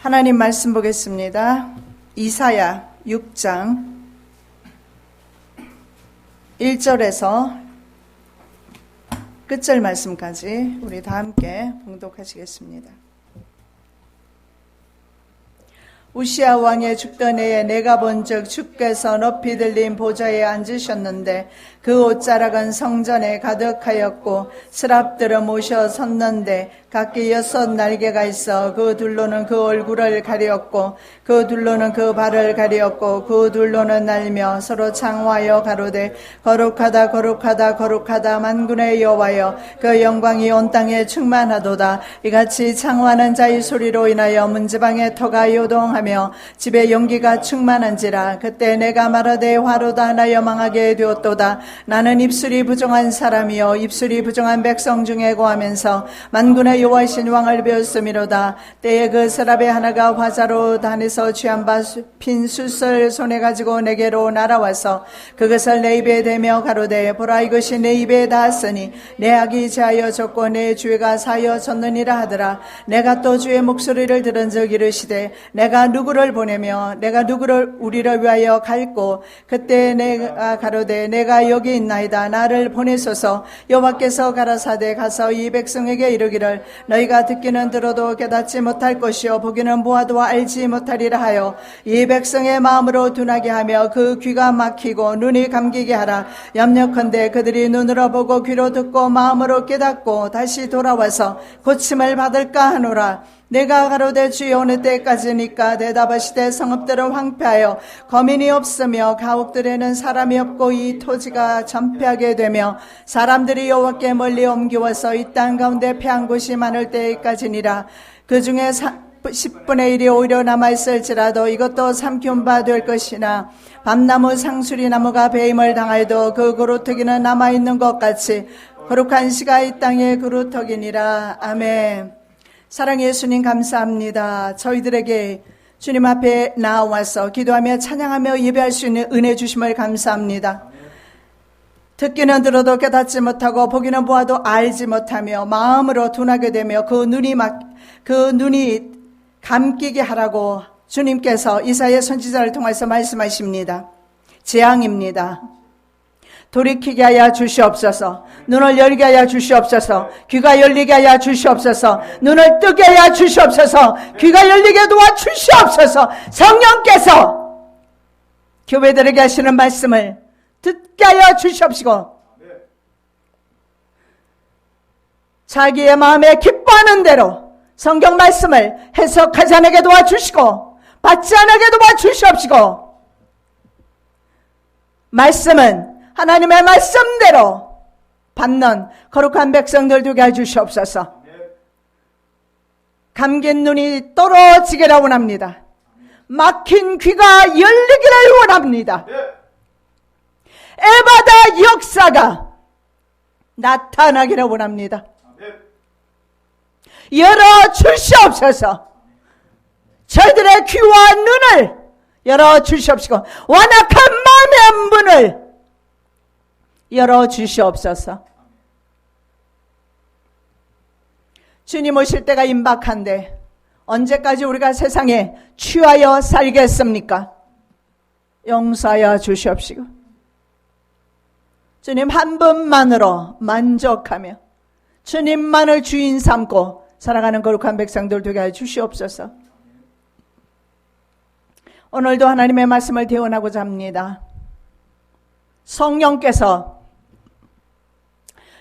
하나님 말씀 보겠습니다. 이사야 6장 1절에서 끝절 말씀까지 우리 다 함께 봉독하시겠습니다. 우시야 왕의 죽던 해에 내가 본즉 주께서 높이 들린 보좌에 앉으셨는데 그 옷자락은 성전에 가득하였고 스랍들을 모셔 섰는데 각기 6 날개가 있어 그 둘로는 그 얼굴을 가리었고 그 둘로는 그 발을 가리었고 그 둘로는 날며 서로 창화하여 가로되 거룩하다 거룩하다 거룩하다 만군의 여호와여 그 영광이 온 땅에 충만하도다. 이같이 창화하는 자의 소리로 인하여 문지방의 터가 요동하며 집에 연기가 충만한지라. 그때 내가 말하되 화로다 나여 망하게 되었도다. 나는 입술이 부정한 사람이요 입술이 부정한 백성 중에 거하면서 만군의 여호와이신 왕을 배웠음이로다. 때에 그 서랍의 하나가 화자로 단에서 취한 바 핀 숫을 손에 가지고 내게로 날아와서 그것을 내 입에 대며 가로되 보라 이것이 내 입에 닿았으니 내 악이 제하여졌고 내 죄가 사하여졌느니라 하더라. 내가 또 주의 목소리를 들은 적 이르시되 내가 누구를 보내며 내가 누구를 우리를 위하여 갈고 그때 내가 가로되 내가 여기 있나이다. 나를 보내소서. 여호와께서 가라사대 가서 이 백성에게 이르기를 너희가 듣기는 들어도 깨닫지 못할 것이요 보기는 보아도 알지 못하리라 하여 이 백성의 마음으로 둔하게 하며 그 귀가 막히고 눈이 감기게 하라. 염려컨대 그들이 눈으로 보고 귀로 듣고 마음으로 깨닫고 다시 돌아와서 고침을 받을까 하노라. 내가 가로되 주여 어느 때까지니까 대답하시되 성읍들은 황폐하여 거민이 없으며 가옥들에는 사람이 없고 이 토지가 전폐하게 되며 사람들이 여호와께 멀리 옮겨와서 이 땅 가운데 패한 곳이 많을 때까지니라. 그 중에 10분의 1이 오히려 남아있을지라도 이것도 삼키운 바 될 것이나 밤나무 상수리나무가 배임을 당하여도 그 그루터기는 남아있는 것 같이 거룩한 시가 이 땅의 그루터기니라. 아멘. 사랑의 예수님 감사합니다. 저희들에게 주님 앞에 나와서 기도하며 찬양하며 예배할 수 있는 은혜 주심을 감사합니다. 듣기는 들어도 깨닫지 못하고 보기는 보아도 알지 못하며 마음으로 둔하게 되며 그 눈이 감기게 하라고 주님께서 이사야 선지자를 통해서 말씀하십니다. 재앙입니다. 돌이키게 하여 주시옵소서. 눈을 열게 하여 주시옵소서. 귀가 열리게 하여 주시옵소서. 눈을 뜨게 하여 주시옵소서. 귀가 열리게 도와 주시옵소서. 성령께서 교회들에게 하시는 말씀을 듣게 하여 주시옵시고 자기의 마음에 기뻐하는 대로 성경 말씀을 해석하지 않게 도와주시고 받지 않게 도와주시옵시고 말씀은 하나님의 말씀대로 받는 거룩한 백성들 되게 해주시옵소서. 감긴 눈이 떨어지기를 원합니다. 막힌 귀가 열리기를 원합니다. 에바다 역사가 나타나기를 원합니다. 열어 주시옵소서. 저희들의 귀와 눈을 열어 주시옵시고 완악한 마음의 문을 열어 주시옵소서. 주님 오실 때가 임박한데 언제까지 우리가 세상에 취하여 살겠습니까? 용서하여 주시옵시고 주님 한 분만으로 만족하며 주님만을 주인 삼고 살아가는 거룩한 백성들 되게 하여 주시옵소서. 오늘도 하나님의 말씀을 대언하고자 합니다. 성령께서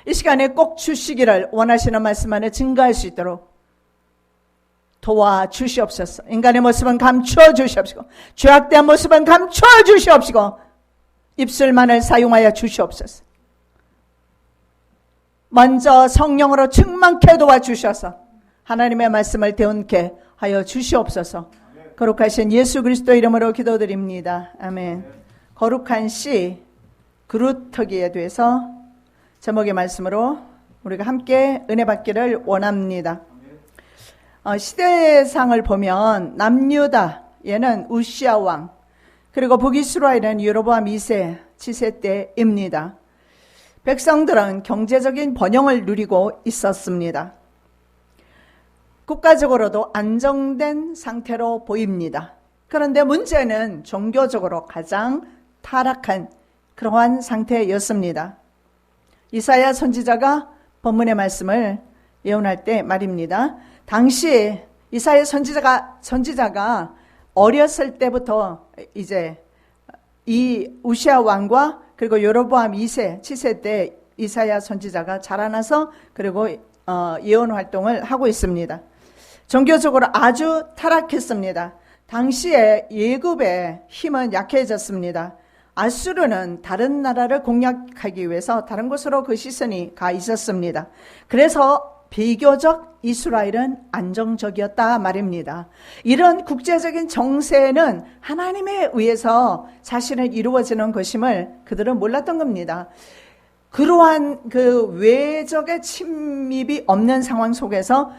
이 시간에 꼭 주시기를 원하시는 말씀 안에 증거할 수 있도록 도와주시옵소서. 인간의 모습은 감추어 주시옵시고 죄악된 모습은 감추어 주시옵시고 입술만을 사용하여 주시옵소서. 먼저 성령으로 충만케 도와주셔서 하나님의 말씀을 대언케 하여 주시옵소서. 거룩하신 예수 그리스도 이름으로 기도드립니다. 아멘. 거룩한 씨 그루터기에 대해서 제목의 말씀으로 우리가 함께 은혜 받기를 원합니다. 시대상을 보면 남유다 얘는 우시야 왕 그리고 북이스라엘은 여로보암 2세 7세 때입니다. 백성들은 경제적인 번영을 누리고 있었습니다. 국가적으로도 안정된 상태로 보입니다. 그런데 문제는 종교적으로 가장 타락한 그러한 상태였습니다. 이사야 선지자가 본문의 말씀을 예언할 때 말입니다. 당시 이사야 선지자가 어렸을 때부터 이제 이 우시아 왕과 그리고 여로보암 2세, 7세 때 이사야 선지자가 자라나서 그리고 예언 활동을 하고 있습니다. 종교적으로 아주 타락했습니다. 당시에 예굽의 힘은 약해졌습니다. 아수르는 다른 나라를 공략하기 위해서 다른 곳으로 그 시선이 가 있었습니다. 그래서 비교적 이스라엘은 안정적이었다 말입니다. 이런 국제적인 정세는 하나님에 의해서 사실은 이루어지는 것임을 그들은 몰랐던 겁니다. 그러한 그 외적의 침입이 없는 상황 속에서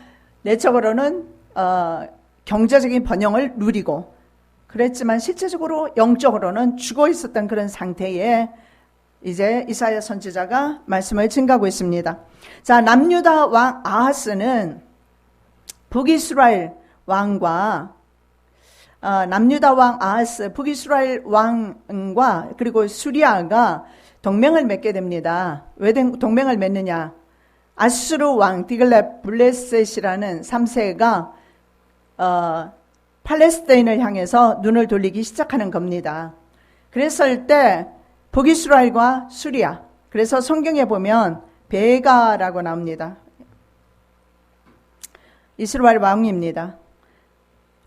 내적으로는 경제적인 번영을 누리고 그랬지만 실제적으로 영적으로는 죽어 있었던 그런 상태에 이제 이사야 선지자가 말씀을 증가하고 있습니다. 자, 남유다 왕 아하스는 북이스라엘 왕과 남유다 왕 아하스, 북이스라엘 왕과 그리고 수리아가 동맹을 맺게 됩니다. 왜 동맹을 맺느냐? 아수르 왕 디글렛 블레셋이라는 3세가 팔레스타인을 향해서 눈을 돌리기 시작하는 겁니다. 그랬을 때 북이스라엘과 수리아, 그래서 성경에 보면 베가라고 나옵니다. 이스라엘 왕입니다.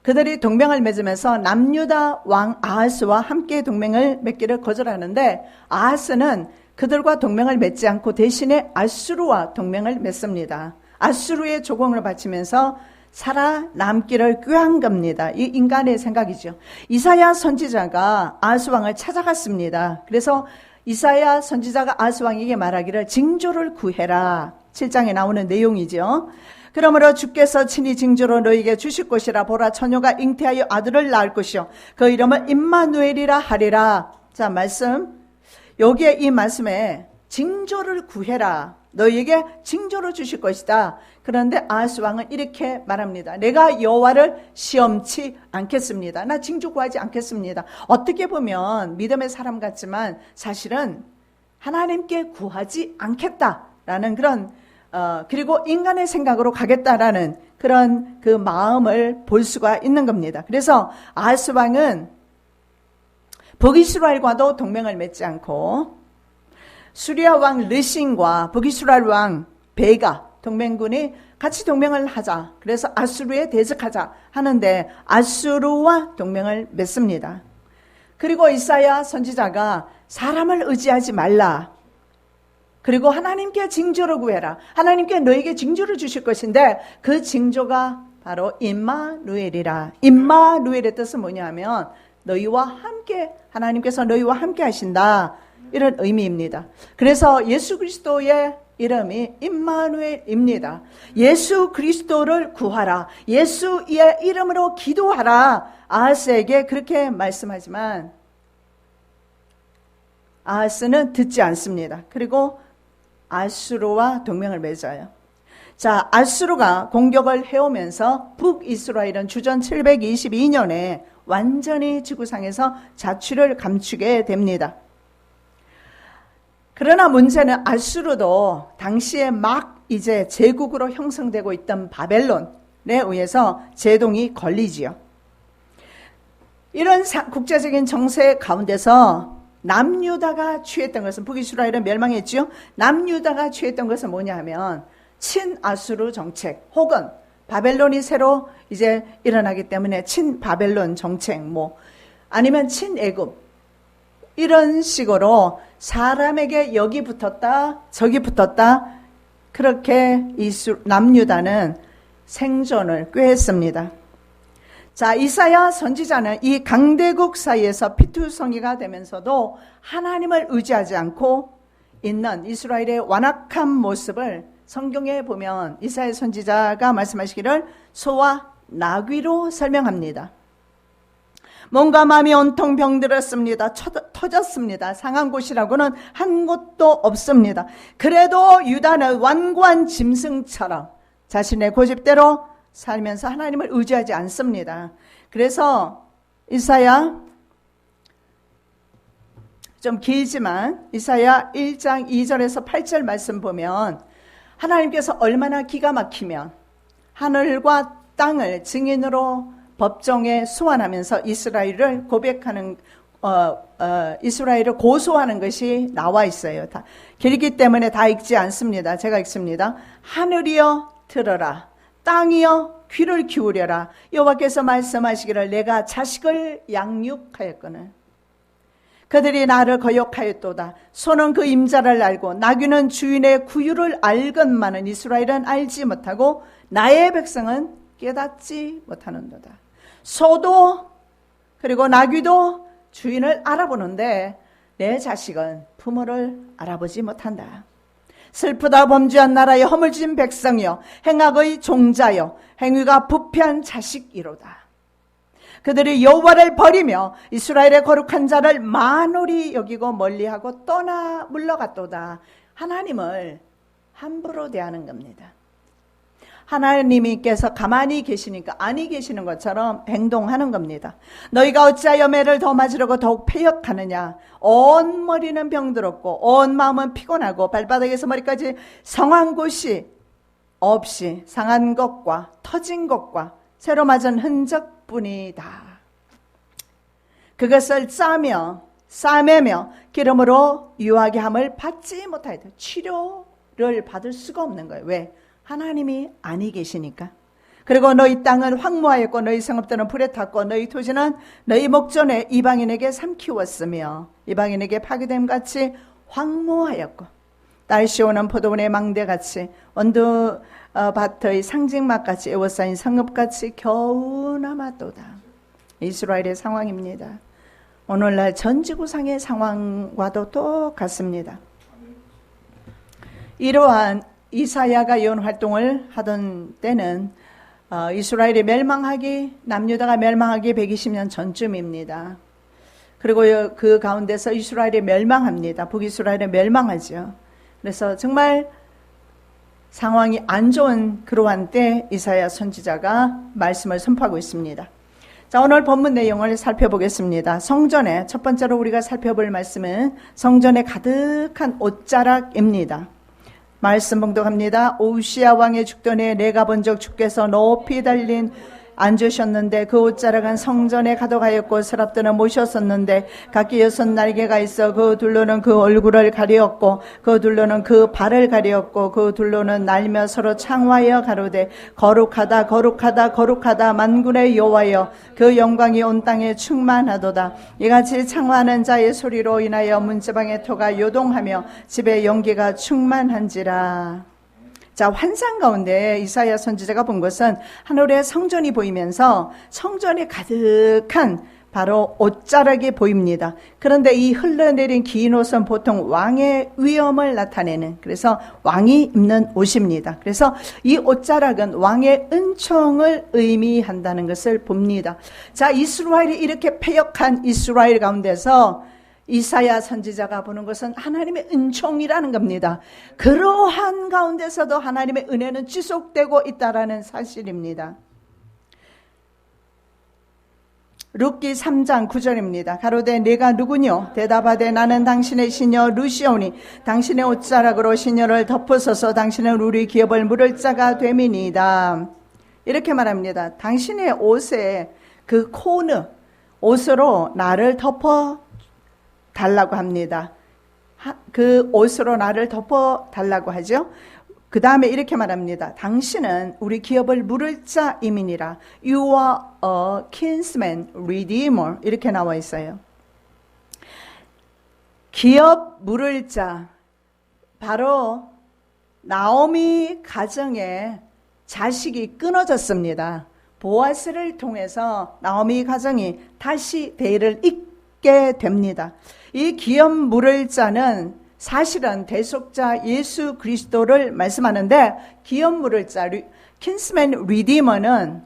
그들이 동맹을 맺으면서 남유다 왕 아하스와 함께 동맹을 맺기를 거절하는데 아하스는 그들과 동맹을 맺지 않고 대신에 아수르와 동맹을 맺습니다. 아수르의 조공을 바치면서 살아남기를 꾀한 겁니다. 이 인간의 생각이죠. 이사야 선지자가 아하스 왕을 찾아갔습니다. 그래서 이사야 선지자가 아하스 왕에게 말하기를 징조를 구해라. 7장에 나오는 내용이죠. 그러므로 주께서 친히 징조로 너에게 주실 것이라. 보라, 처녀가 잉태하여 아들을 낳을 것이요 그 이름을 임마누엘이라 하리라. 자, 말씀 여기에 이 말씀에 징조를 구해라. 너희에게 징조를 주실 것이다. 그런데 아하스 왕은 이렇게 말합니다. 내가 여호와를 시험치 않겠습니다. 나 징조 구하지 않겠습니다. 어떻게 보면 믿음의 사람 같지만 사실은 하나님께 구하지 않겠다라는 그런 그리고 인간의 생각으로 가겠다라는 그런 그 마음을 볼 수가 있는 겁니다. 그래서 아하스 왕은 북이스라엘과도 동맹을 맺지 않고 수리아 왕 르신과 북이스라엘 왕 베가 동맹군이 같이 동맹을 하자. 그래서 아수르에 대적하자 하는데 아수르와 동맹을 맺습니다. 그리고 이사야 선지자가 사람을 의지하지 말라. 그리고 하나님께 징조를 구해라. 하나님께 너에게 징조를 주실 것인데 그 징조가 바로 임마누엘이라. 임마누엘의 뜻은 뭐냐면 너희와 함께, 하나님께서 너희와 함께 하신다. 이런 의미입니다. 그래서 예수 그리스도의 이름이 임마누엘입니다. 예수 그리스도를 구하라. 예수의 이름으로 기도하라. 아하스에게 그렇게 말씀하지만 아하스는 듣지 않습니다. 그리고 아수르와 동맹을 맺어요. 자, 아수르가 공격을 해오면서 북이스라엘은 주전 722년에 완전히 지구상에서 자취를 감추게 됩니다. 그러나 문제는 아수르도 당시에 막 이제 제국으로 형성되고 있던 바벨론에 의해서 제동이 걸리지요. 이런 국제적인 정세 가운데서 남유다가 취했던 것은, 북이스라엘은 멸망했지요. 남유다가 취했던 것은 뭐냐 하면 친아수르 정책 혹은 바벨론이 새로 이제 일어나기 때문에 친바벨론 정책 아니면 친애굽 이런 식으로 사람에게 여기 붙었다 저기 붙었다 그렇게 남유다는 생존을 꾀했습니다. 자, 이사야 선지자는 이 강대국 사이에서 피투성이가 되면서도 하나님을 의지하지 않고 있는 이스라엘의 완악한 모습을 성경에 보면 이사야 선지자가 말씀하시기를 소와 나귀로 설명합니다. 몸과 마음이 온통 병들었습니다. 터졌습니다. 상한 곳이라고는 한 곳도 없습니다. 그래도 유다는 완고한 짐승처럼 자신의 고집대로 살면서 하나님을 의지하지 않습니다. 그래서 이사야 좀 길지만 이사야 1장 2절에서 8절 말씀 보면 하나님께서 얼마나 기가 막히면 하늘과 땅을 증인으로 법정에 소환하면서 이스라엘을 고백하는 이스라엘을 고소하는 것이 나와 있어요. 다 길기 때문에 다 읽지 않습니다. 제가 읽습니다. 하늘이여 들어라, 땅이여 귀를 기울여라. 여호와께서 말씀하시기를 내가 자식을 양육하였거늘 그들이 나를 거역하였도다. 소는 그 임자를 알고 나귀는 주인의 구유를 알건만은 이스라엘은 알지 못하고 나의 백성은 깨닫지 못하는도다. 소도 그리고 나귀도 주인을 알아보는데 내 자식은 부모를 알아보지 못한다. 슬프다 범죄한 나라의 허물진 백성이여 행악의 종자여 행위가 부패한 자식이로다. 그들이 여호와를 버리며 이스라엘의 거룩한 자를 만홀히 여기고 멀리하고 떠나 물러갔도다. 하나님을 함부로 대하는 겁니다. 하나님께서 가만히 계시니까 아니 계시는 것처럼 행동하는 겁니다. 너희가 어찌하여 매를 더 맞으려고 더욱 패역하느냐. 온 머리는 병들었고 온 마음은 피곤하고 발바닥에서 머리까지 상한 곳이 없이 상한 것과 터진 것과 새로 맞은 흔적뿐이다. 그것을 싸매며 기름으로 유하게 함을 받지 못하였다. 치료를 받을 수가 없는 거예요. 왜? 하나님이 아니 계시니까. 그리고 너희 땅은 황무하였고 너희 성읍들은 불에 탔고 너희 토지는 너희 목전에 이방인에게 삼키웠으며 이방인에게 파괴됨같이 황무하였고 날씨 오는 포도원의 망대같이 원두밭의 상징막같이 에워싸인 성읍같이 겨우 남았도다. 이스라엘의 상황입니다. 오늘날 전 지구상의 상황과도 똑같습니다. 이러한 이사야가 예언 활동을 하던 때는 이스라엘이 멸망하기, 남유다가 멸망하기 120년 전쯤입니다. 그리고 그 가운데서 이스라엘이 멸망합니다. 북이스라엘이 멸망하죠. 그래서 정말 상황이 안 좋은 그러한 때 이사야 선지자가 말씀을 선포하고 있습니다. 자, 오늘 본문 내용을 살펴보겠습니다. 성전에 첫 번째로 우리가 살펴볼 말씀은 성전에 가득한 옷자락입니다. 말씀 봉독합니다. 우시야 왕의 죽던 해에 내가 본 적 주께서 높이 달린 앉으셨는데 그 옷자락은 성전에 가둬가였고 서랍들은 모셨었는데 각기 6 날개가 있어 그 둘로는 그 얼굴을 가리었고 그 둘로는 그 발을 가리었고 그 둘로는 날며 서로 창화하여 가로되 거룩하다 거룩하다 거룩하다 만군의 여호와여 그 영광이 온 땅에 충만하도다. 이같이 창화하는 자의 소리로 인하여 문지방의 토가 요동하며 집에 연기가 충만한지라. 자, 환상 가운데 이사야 선지자가 본 것은 하늘의 성전이 보이면서 성전에 가득한 바로 옷자락이 보입니다. 그런데 이 흘러내린 긴 옷은 보통 왕의 위엄을 나타내는, 그래서 왕이 입는 옷입니다. 그래서 이 옷자락은 왕의 은총을 의미한다는 것을 봅니다. 자, 이스라엘이 이렇게 패역한 이스라엘 가운데서 이사야 선지자가 보는 것은 하나님의 은총이라는 겁니다. 그러한 가운데서도 하나님의 은혜는 지속되고 있다라는 사실입니다. 룻기 3장 9절입니다. 가로되 내가 누구뇨? 대답하되 나는 당신의 시녀 루시오니 당신의 옷자락으로 시녀를 덮으소서. 당신은 우리 기업을 물을 자가 됨이니이다. 이렇게 말합니다. 당신의 옷에 그 코너 옷으로 나를 덮어 달라고 합니다. 그 옷으로 나를 덮어 달라고 하죠. 그 다음에 이렇게 말합니다. 당신은 우리 기업을 물을 자임이니라. You are a kinsman redeemer. 이렇게 나와 있어요. 기업 물을 자, 바로 나오미 가정에 자식이 끊어졌습니다. 보아스를 통해서 나오미 가정이 다시 대를 잇게 됩니다. 이 기업 물을 자는 사실은 대속자 예수 그리스도를 말씀하는데, 기업 물을 자, 킨스맨 리디머는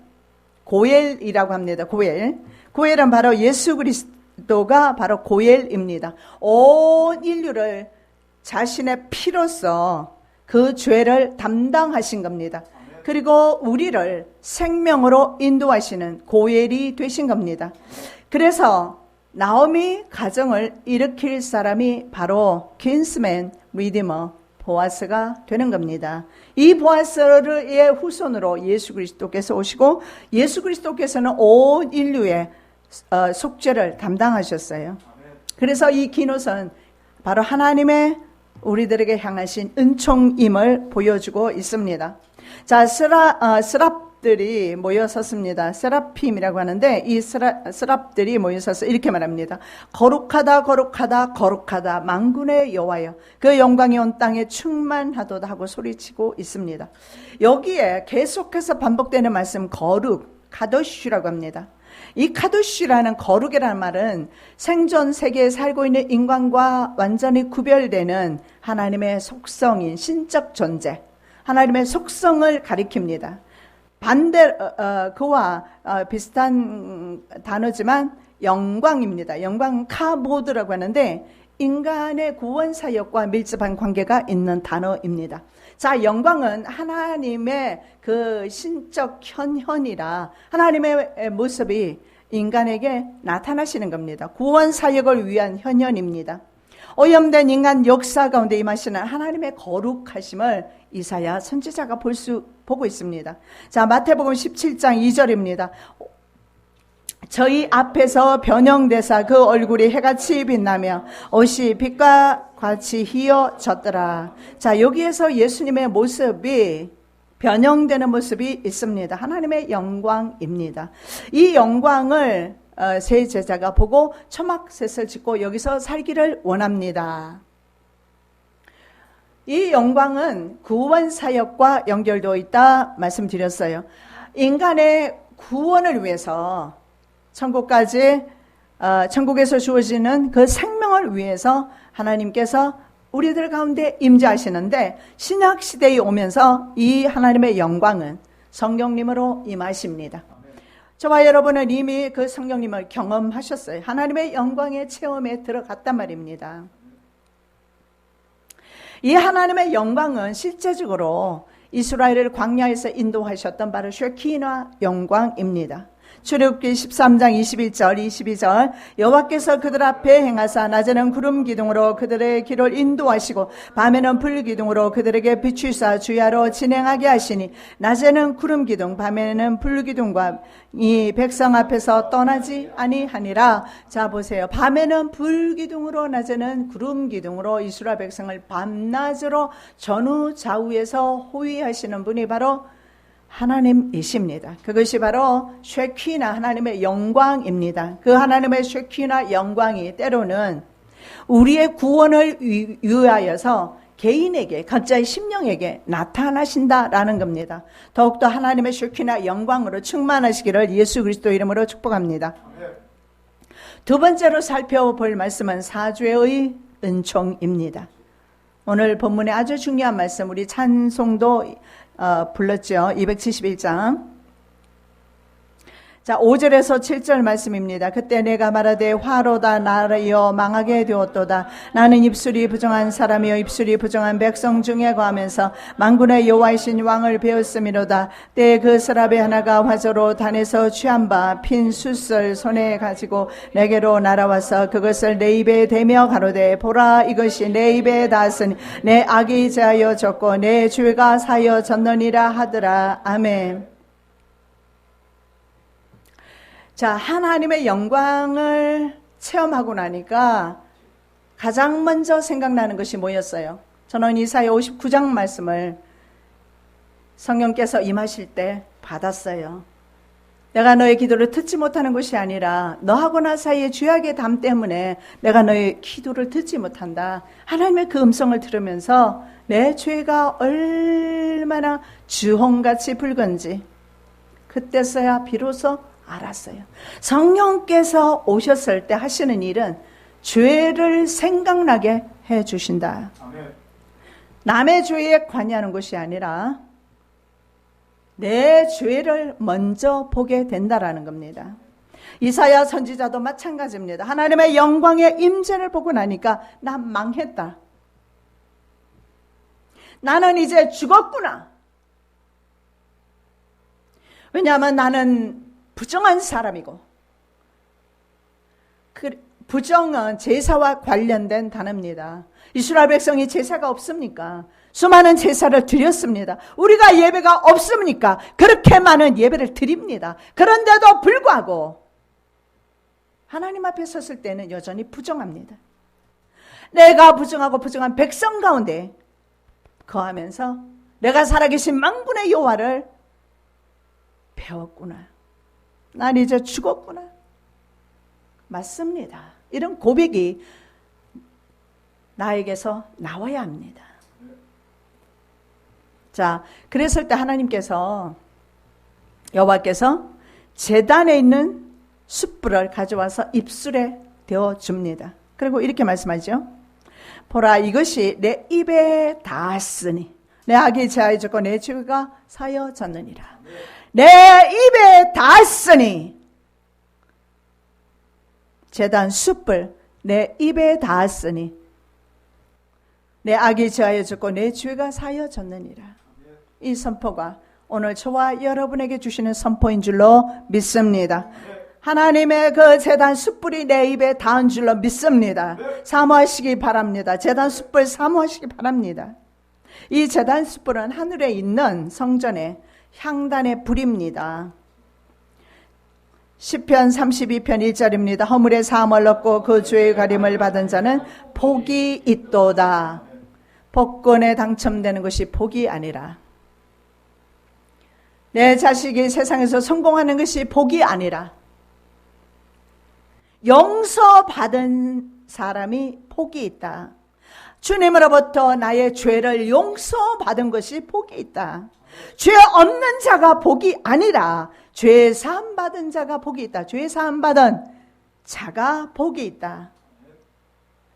고엘이라고 합니다. 고엘은 바로 예수 그리스도가 바로 고엘입니다. 온 인류를 자신의 피로써 그 죄를 담당하신 겁니다. 그리고 우리를 생명으로 인도하시는 고엘이 되신 겁니다. 그래서 나오미 가정을 일으킬 사람이 바로 킨스맨 리디머 보아스가 되는 겁니다. 이 보아스의 후손으로 예수 그리스도께서 오시고 예수 그리스도께서는 온 인류의 속죄를 담당하셨어요. 그래서 이 기노선 바로 하나님의 우리들에게 향하신 은총임을 보여주고 있습니다. 자, 스랍들이 모여섰습니다. 세라핌이라고 하는데 이 스랍들이 모여서서 이렇게 말합니다. 거룩하다 거룩하다 거룩하다 만군의 여호와여 그 영광이 온 땅에 충만하도다 하고 소리치고 있습니다. 여기에 계속해서 반복되는 말씀 거룩 카도슈라고 합니다. 이 카도슈라는 거룩이라는 말은 생존 세계에 살고 있는 인간과 완전히 구별되는 하나님의 속성인 신적 존재, 하나님의 속성을 가리킵니다. 반대 그와 비슷한 단어지만 영광입니다. 영광 카보드라고 하는데 인간의 구원 사역과 밀접한 관계가 있는 단어입니다. 자, 영광은 하나님의 그 신적 현현이라 하나님의 모습이 인간에게 나타나시는 겁니다. 구원 사역을 위한 현현입니다. 오염된 인간 역사 가운데 임하시는 하나님의 거룩하심을 이사야 선지자가 보고 있습니다. 자, 마태복음 17장 2절입니다. 저희 앞에서 변형되사 그 얼굴이 해같이 빛나며 옷이 빛과 같이 휘어졌더라. 자, 여기에서 예수님의 모습이 변형되는 모습이 있습니다. 하나님의 영광입니다. 이 영광을 세 제자가 보고 초막셋을 짓고 여기서 살기를 원합니다. 이 영광은 구원 사역과 연결되어 있다 말씀드렸어요. 인간의 구원을 위해서 천국에서 주어지는 그 생명을 위해서 하나님께서 우리들 가운데 임재하시는데 신약 시대에 오면서 이 하나님의 영광은 성령님으로 임하십니다. 저와 여러분은 이미 그 성령님을 경험하셨어요. 하나님의 영광의 체험에 들어갔단 말입니다. 이 하나님의 영광은 실제적으로 이스라엘을 광야에서 인도하셨던 바로 쉐키나 영광입니다. 출애굽기 13장 21절 22절 여호와께서 그들 앞에 행하사 낮에는 구름 기둥으로 그들의 길을 인도하시고 밤에는 불 기둥으로 그들에게 비추사 주야로 진행하게 하시니 낮에는 구름 기둥 밤에는 불 기둥과 이 백성 앞에서 떠나지 아니하니라. 자, 보세요. 밤에는 불 기둥으로 낮에는 구름 기둥으로 이스라엘 백성을 밤낮으로 전후 좌우에서 호위하시는 분이 바로 하나님이십니다. 그것이 바로 쉐키나 하나님의 영광입니다. 그 하나님의 쉐키나 영광이 때로는 우리의 구원을 위하여서 개인에게 각자의 심령에게 나타나신다라는 겁니다. 더욱더 하나님의 쉐키나 영광으로 충만하시기를 예수 그리스도 이름으로 축복합니다. 두 번째로 살펴볼 말씀은 사죄의 은총입니다. 오늘 본문의 아주 중요한 말씀 우리 찬송도 불렀죠. 271장. 자, 5절에서 7절 말씀입니다. 그때 내가 말하되 화로다 나라여 망하게 되었도다. 나는 입술이 부정한 사람이요 입술이 부정한 백성 중에 거하면서 만군의 여호와이신 왕을 배웠음이로다. 때에 그 서랍의 하나가 화조로 단에서 취한 바 핀 숫을 손에 가지고 내게로 날아와서 그것을 내 입에 대며 가로되 보라 이것이 내 입에 닿았으니 내 악이 제하여 졌고 내 죄가 사여 졌느니라 하더라. 아멘. 자, 하나님의 영광을 체험하고 나니까 가장 먼저 생각나는 것이 뭐였어요? 저는 이사야 59장 말씀을 성령께서 임하실 때 받았어요. 내가 너의 기도를 듣지 못하는 것이 아니라 너하고 나 사이의 죄악의 담 때문에 내가 너의 기도를 듣지 못한다. 하나님의 그 음성을 들으면서 내 죄가 얼마나 주홍같이 붉은지 그때서야 비로소 알았어요. 성령께서 오셨을 때 하시는 일은 죄를 생각나게 해주신다. 남의 죄에 관여하는 것이 아니라 내 죄를 먼저 보게 된다라는 겁니다. 이사야 선지자도 마찬가지입니다. 하나님의 영광의 임재를 보고 나니까 나 망했다. 나는 이제 죽었구나. 왜냐하면 나는 부정한 사람이고, 부정은 제사와 관련된 단어입니다. 이스라엘 백성이 제사가 없습니까? 수많은 제사를 드렸습니다. 우리가 예배가 없습니까? 그렇게 많은 예배를 드립니다. 그런데도 불구하고 하나님 앞에 섰을 때는 여전히 부정합니다. 내가 부정하고 부정한 백성 가운데 거하면서 내가 살아계신 만군의 여호와를 배웠구나. 난 이제 죽었구나. 맞습니다. 이런 고백이 나에게서 나와야 합니다. 자, 그랬을 때 하나님께서, 여호와께서 제단에 있는 숯불을 가져와서 입술에 대어 줍니다. 그리고 이렇게 말씀하죠. 보라, 이것이 내 입에 닿았으니 내 악이 제하여졌고 내 죄가 사여졌느니라. 내 입에 닿았으니, 제단 숯불 내 입에 닿았으니 내 악이 제하여졌고 내 죄가 사여졌느니라. 이 선포가 오늘 저와 여러분에게 주시는 선포인 줄로 믿습니다. 하나님의 그 제단 숯불이 내 입에 닿은 줄로 믿습니다. 사모하시기 바랍니다. 제단 숯불 사모하시기 바랍니다. 이 제단 숯불은 하늘에 있는 성전의 향단의 불입니다. 시편 32편 1절입니다. 허물의 사함을 얻고 그 죄의 가림을 받은 자는 복이 있도다. 복권에 당첨되는 것이 복이 아니라, 내 자식이 세상에서 성공하는 것이 복이 아니라, 용서받은 사람이 복이 있다. 주님으로부터 나의 죄를 용서받은 것이 복이 있다. 죄 없는 자가 복이 아니라 죄 사함 받은 자가 복이 있다. 죄 사함 받은 자가 복이 있다.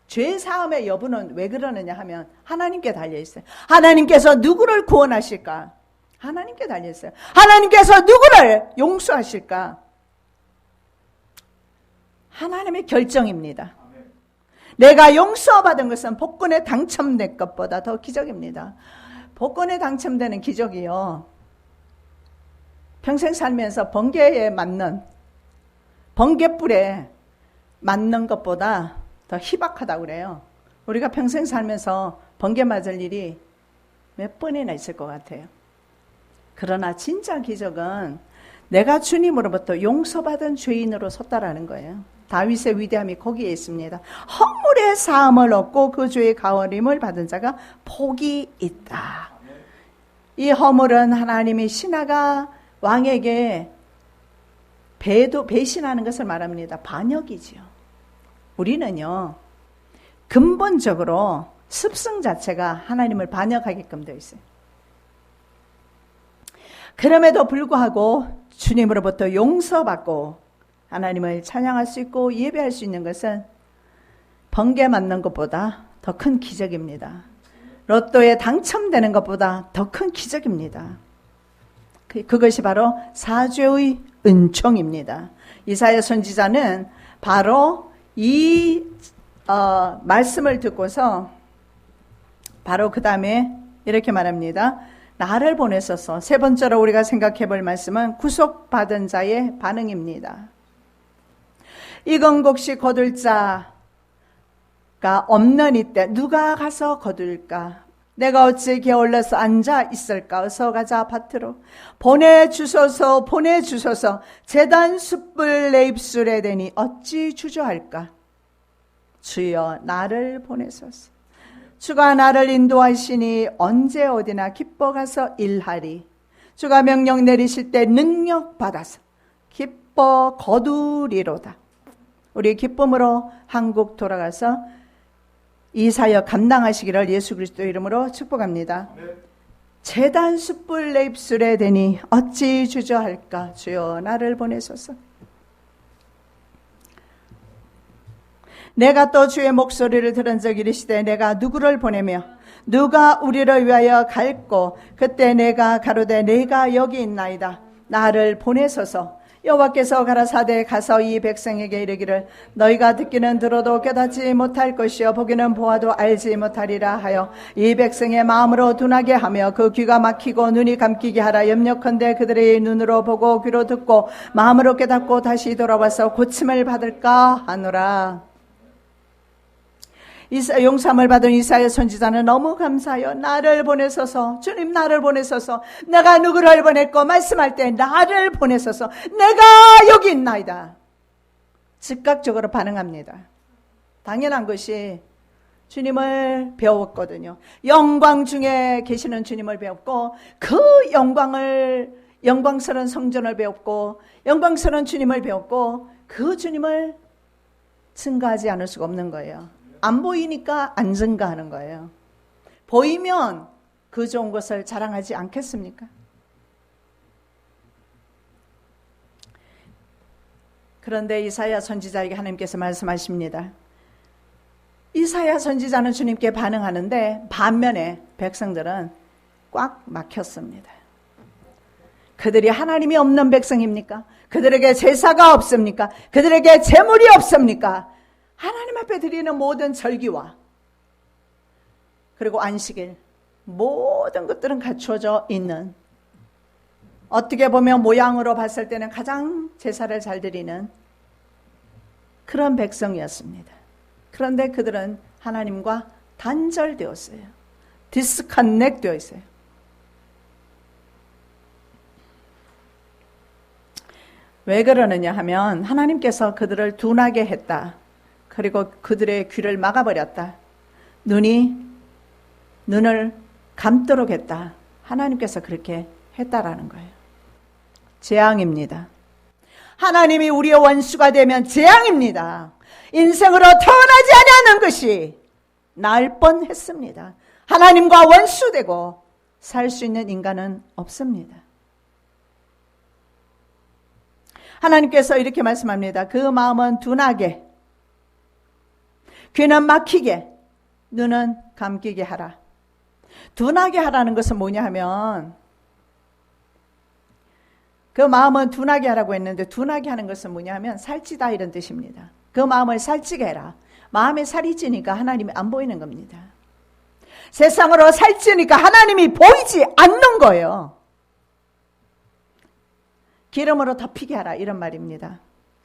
죄 사함의 여부는 왜 그러느냐 하면 하나님께 달려있어요. 하나님께서 누구를 구원하실까? 하나님께 달려있어요. 하나님께서 누구를 용서하실까? 하나님의 결정입니다. 내가 용서받은 것은 복권에 당첨된 것보다 더 기적입니다. 복권에 당첨되는 기적이요, 평생 살면서 번개에 맞는, 번개불에 맞는 것보다 더 희박하다고 그래요. 우리가 평생 살면서 번개 맞을 일이 몇 번이나 있을 것 같아요. 그러나 진짜 기적은 내가 주님으로부터 용서받은 죄인으로 섰다라는 거예요. 다윗의 위대함이 거기에 있습니다. 허물의 사함을 얻고 그 죄의 가버림을 받은 자가 복이 있다. 이 허물은 하나님이 신하가 왕에게 배신하는 것을 말합니다. 반역이지요. 우리는요, 근본적으로 습성 자체가 하나님을 반역하게끔 되어 있어요. 그럼에도 불구하고 주님으로부터 용서받고 하나님을 찬양할 수 있고 예배할 수 있는 것은 번개 맞는 것보다 더 큰 기적입니다. 로또에 당첨되는 것보다 더 큰 기적입니다. 그것이 바로 사죄의 은총입니다. 이사야 선지자는 바로 이 말씀을 듣고서 바로 그 다음에 이렇게 말합니다. 나를 보내소서. 세 번째로 우리가 생각해 볼 말씀은 구속받은 자의 반응입니다. 이건곡시 거둘 자가 없는 이때 누가 가서 거둘까? 내가 어찌 게을러서 앉아 있을까? 어서 가자 밭으로. 보내주소서 보내주소서. 제단 숯불 내 입술에 대니 어찌 주저할까? 주여 나를 보내소서. 주가 나를 인도하시니 언제 어디나 기뻐 가서 일하리. 주가 명령 내리실 때 능력 받아서 기뻐 거두리로다. 우리 기쁨으로 한국 돌아가서 이 사역 감당하시기를 예수 그리스도 이름으로 축복합니다. 제단 숯불 내 입술에 대니 어찌 주저할까? 주여 나를 보내소서. 내가 또 주의 목소리를 들은 적 이르시되 내가 누구를 보내며 누가 우리를 위하여 갈꼬? 그때 내가 가로되 내가 여기 있나이다. 나를 보내소서. 여호와께서 가라사대 가서 이 백성에게 이르기를 너희가 듣기는 들어도 깨닫지 못할 것이요 보기는 보아도 알지 못하리라 하여 이 백성의 마음으로 둔하게 하며 그 귀가 막히고 눈이 감기게 하라. 염려컨대 그들의 눈으로 보고 귀로 듣고 마음으로 깨닫고 다시 돌아와서 고침을 받을까 하노라. 용서함을 받은 이사야 선지자는 너무 감사하여 나를 보내소서, 주님 나를 보내소서, 내가 누구를 보냈고 말씀할 때 나를 보내소서, 내가 여기 있나이다. 즉각적으로 반응합니다. 당연한 것이 주님을 배웠거든요. 영광 중에 계시는 주님을 배웠고 그 영광스러운 성전을 배웠고 영광스러운 주님을 배웠고 그 주님을 증거하지 않을 수가 없는 거예요. 안 보이니까 안 증가하는 거예요. 보이면 그 좋은 것을 자랑하지 않겠습니까? 그런데 이사야 선지자에게 하나님께서 말씀하십니다. 이사야 선지자는 주님께 반응하는데 반면에 백성들은 꽉 막혔습니다. 그들이 하나님이 없는 백성입니까? 그들에게 제사가 없습니까? 그들에게 제물이 없습니까? 하나님 앞에 드리는 모든 절기와 그리고 안식일 모든 것들은 갖춰져 있는, 어떻게 보면 모양으로 봤을 때는 가장 제사를 잘 드리는 그런 백성이었습니다. 그런데 그들은 하나님과 단절되었어요. 디스커넥트 되어 있어요. 왜 그러느냐 하면 하나님께서 그들을 둔하게 했다. 그리고 그들의 귀를 막아버렸다. 눈을 감도록 했다. 하나님께서 그렇게 했다라는 거예요. 재앙입니다. 하나님이 우리의 원수가 되면 재앙입니다. 인생으로 태어나지 아니하는 것이 나을 뻔했습니다. 하나님과 원수되고 살 수 있는 인간은 없습니다. 하나님께서 이렇게 말씀합니다. 그 마음은 둔하게, 귀는 막히게, 눈은 감기게 하라. 둔하게 하라는 것은 뭐냐 하면, 그 마음은 둔하게 하라고 했는데 둔하게 하는 것은 뭐냐 하면 살찌다 이런 뜻입니다. 그 마음을 살찌게 해라. 마음에 살이 찌니까 하나님이 안 보이는 겁니다. 세상으로 살찌니까 하나님이 보이지 않는 거예요. 기름으로 덮이게 하라 이런 말입니다.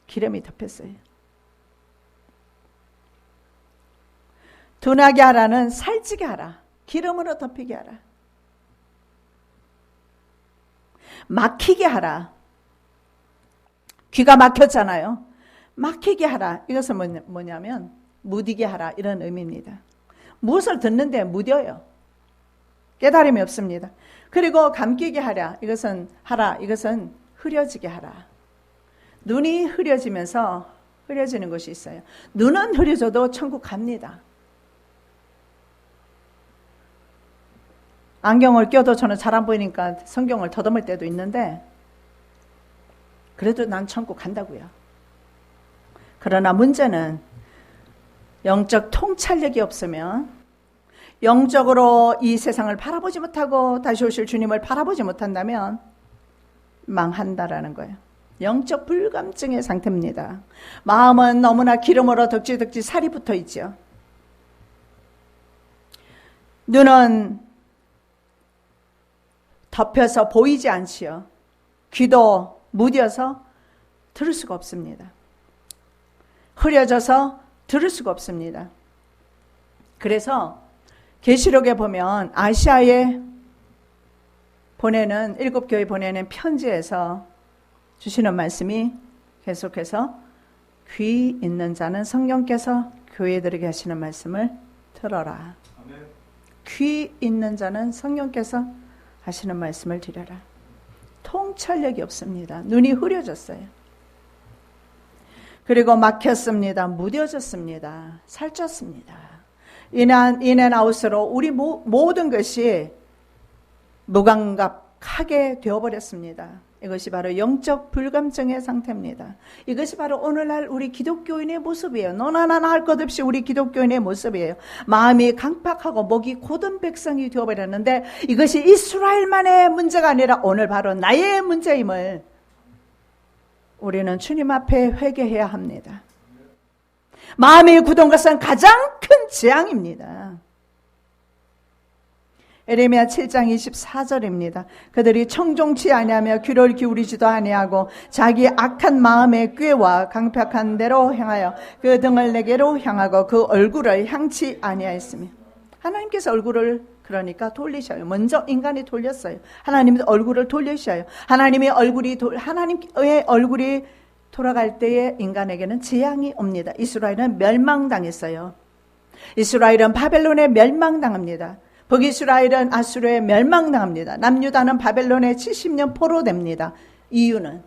기름이 덮였어요. 둔하게 하라는 살찌게 하라. 기름으로 덮이게 하라. 막히게 하라. 귀가 막혔잖아요. 막히게 하라. 이것은 뭐냐면 무디게 하라 이런 의미입니다. 무엇을 듣는데 무뎌요. 깨달음이 없습니다. 그리고 감기게 하라. 이것은 흐려지게 하라. 눈이 흐려지면서 흐려지는 것이 있어요. 눈은 흐려져도 천국 갑니다. 안경을 껴도 저는 잘 안 보이니까 성경을 더듬을 때도 있는데 그래도 난 천국 간다고요. 그러나 문제는 영적 통찰력이 없으면, 영적으로 이 세상을 바라보지 못하고 다시 오실 주님을 바라보지 못한다면 망한다라는 거예요. 영적 불감증의 상태입니다. 마음은 너무나 기름으로 덕지덕지 살이 붙어 있죠. 눈은 덮여서 보이지 않지요. 귀도 무뎌서 들을 수가 없습니다. 흐려져서 들을 수가 없습니다. 그래서 계시록에 보면 아시아에 보내는 7교회 보내는 편지에서 주시는 말씀이 계속해서 귀 있는 자는 성령께서 교회들에게 하시는 말씀을 들어라. 아멘. 귀 있는 자는 성령께서 하시는 말씀을 드려라. 통찰력이 없습니다. 눈이 흐려졌어요. 그리고 막혔습니다. 무뎌졌습니다. 살쪘습니다. 인앤아웃으로 우리 모든 것이 무감각하게 되어버렸습니다. 이것이 바로 영적 불감증의 상태입니다. 이것이 바로 오늘날 우리 기독교인의 모습이에요. 너나 나나 할 것 없이 우리 기독교인의 모습이에요. 마음이 강팍하고 목이 고든 백성이 되어버렸는데 이것이 이스라엘만의 문제가 아니라 오늘 바로 나의 문제임을 우리는 주님 앞에 회개해야 합니다. 마음이 굳은 것은 가장 큰 재앙입니다. 에레미야 7장 24절입니다. 그들이 청종치 아니하며 귀를 기울이지도 아니하고 자기 악한 마음의 꾀와 강팍한 대로 행하여 그 등을 내게로 향하고 그 얼굴을 향치 아니하였으며, 하나님께서 얼굴을 그러니까 돌리셔요. 먼저 인간이 돌렸어요. 하나님도 얼굴을 돌리셔요. 하나님의 얼굴이 돌아갈 때에 인간에게는 재앙이 옵니다. 이스라엘은 멸망당했어요. 이스라엘은 바벨론에 멸망당합니다. 북이스라엘은 아수르에 멸망당합니다. 남유다는 바벨론에 70년 포로됩니다. 이유는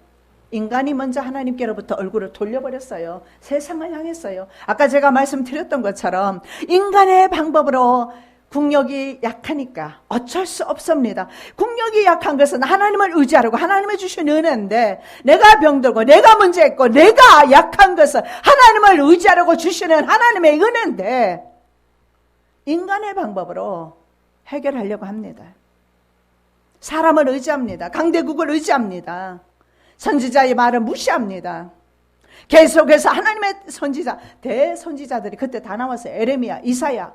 인간이 먼저 하나님께로부터 얼굴을 돌려버렸어요. 세상을 향했어요. 아까 제가 말씀드렸던 것처럼 인간의 방법으로 국력이 약하니까 어쩔 수 없습니다. 국력이 약한 것은 하나님을 의지하라고 하나님의 주신 은혜인데, 내가 병들고 내가 문제 있고 내가 약한 것은 하나님을 의지하라고 주시는 하나님의 은혜인데 인간의 방법으로 해결하려고 합니다. 사람을 의지합니다. 강대국을 의지합니다. 선지자의 말을 무시합니다. 계속해서 하나님의 선지자, 대선지자들이 그때 다 나왔어요. 에레미야, 이사야,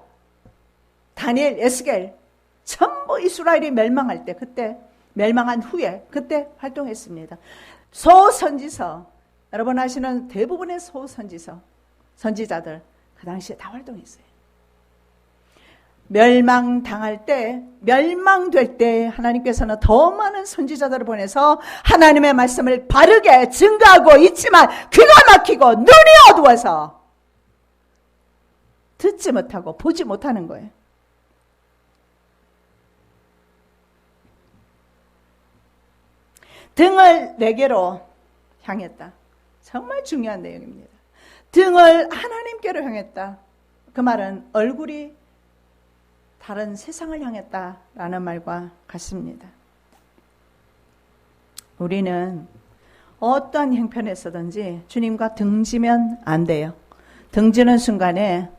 다니엘, 에스겔, 전부 이스라엘이 멸망할 때, 그때 멸망한 후에 그때 활동했습니다. 소선지서, 여러분 아시는 대부분의 소선지서, 선지자들 그 당시에 다 활동했어요. 멸망당할 때, 멸망될 때 하나님께서는 더 많은 선지자들을 보내서 하나님의 말씀을 바르게 증거하고 있지만 귀가 막히고 눈이 어두워서 듣지 못하고 보지 못하는 거예요. 등을 내게로 향했다. 정말 중요한 내용입니다. 등을 하나님께로 향했다. 그 말은 얼굴이 다른 세상을 향했다라는 말과 같습니다. 우리는 어떠한 형편에서든지 주님과 등지면 안 돼요. 등지는 순간에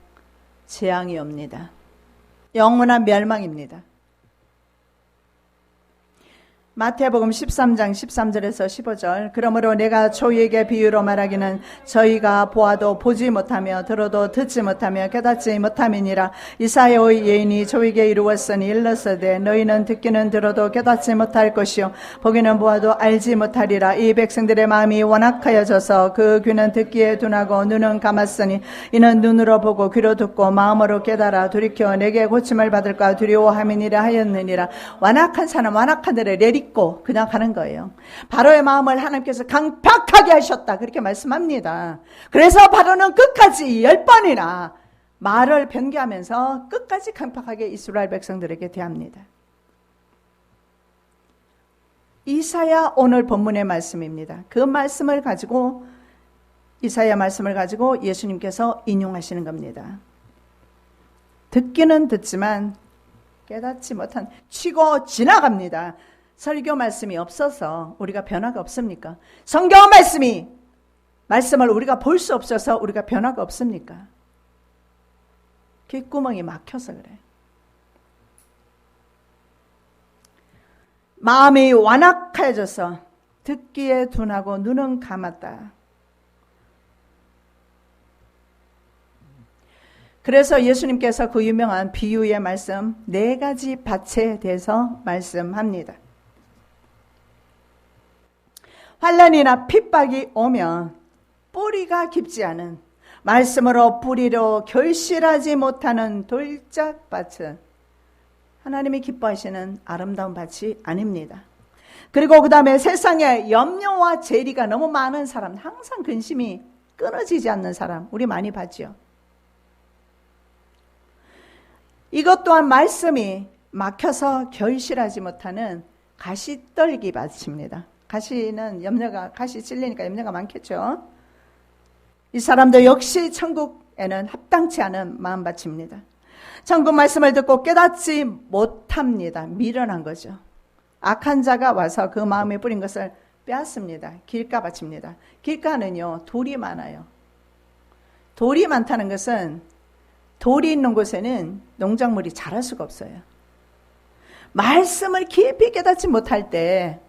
재앙이 옵니다. 영원한 멸망입니다. 마태복음 13장 13절에서 15절. 그러므로 내가 저희에게 비유로 말하기는 저희가 보아도 보지 못하며 들어도 듣지 못하며 깨닫지 못함이니라. 이사야의 예언이 저희에게 이루었으니 일러서되 너희는 듣기는 들어도 깨닫지 못할 것이요 보기는 보아도 알지 못하리라. 이 백성들의 마음이 완악하여져서 그 귀는 듣기에 둔하고 눈은 감았으니 이는 눈으로 보고 귀로 듣고 마음으로 깨달아 돌이켜 내게 고침을 받을까 두려워함이니라 하였느니라. 완악한 사람, 완악한 데를 내리 그냥 가는 거예요. 바로의 마음을 하나님께서 강팍하게 하셨다, 그렇게 말씀합니다. 그래서 바로는 끝까지 10번이나 말을 변개하면서 끝까지 강팍하게 이스라엘 백성들에게 대합니다. 이사야 오늘 본문의 말씀입니다. 그 말씀을 가지고, 이사야 말씀을 가지고 예수님께서 인용하시는 겁니다. 듣기는 듣지만 깨닫지 못한, 치고 지나갑니다. 설교 말씀이 없어서 우리가 변화가 없습니까? 성경 말씀을 우리가 볼 수 없어서 우리가 변화가 없습니까? 귓구멍이 막혀서 그래. 마음이 완악해져서 듣기에 둔하고 눈은 감았다. 그래서 예수님께서 그 유명한 비유의 말씀 4가지 밭에 대해서 말씀합니다. 환난이나 핍박이 오면 뿌리가 깊지 않은, 말씀으로 뿌리로 결실하지 못하는 돌짝밭은 하나님이 기뻐하시는 아름다운 밭이 아닙니다. 그리고 그 다음에 세상에 염려와 재리가 너무 많은 사람, 항상 근심이 끊어지지 않는 사람, 우리 많이 봤죠. 이것 또한 말씀이 막혀서 결실하지 못하는 가시떨기 밭입니다. 가시는 가시 찔리니까 염려가 많겠죠. 이 사람도 역시 천국에는 합당치 않은 마음밭입니다. 천국 말씀을 듣고 깨닫지 못합니다. 미련한 거죠. 악한 자가 와서 그 마음에 뿌린 것을 빼앗습니다. 길가밭입니다. 길가는요, 돌이 많아요. 돌이 많다는 것은, 돌이 있는 곳에는 농작물이 자랄 수가 없어요. 말씀을 깊이 깨닫지 못할 때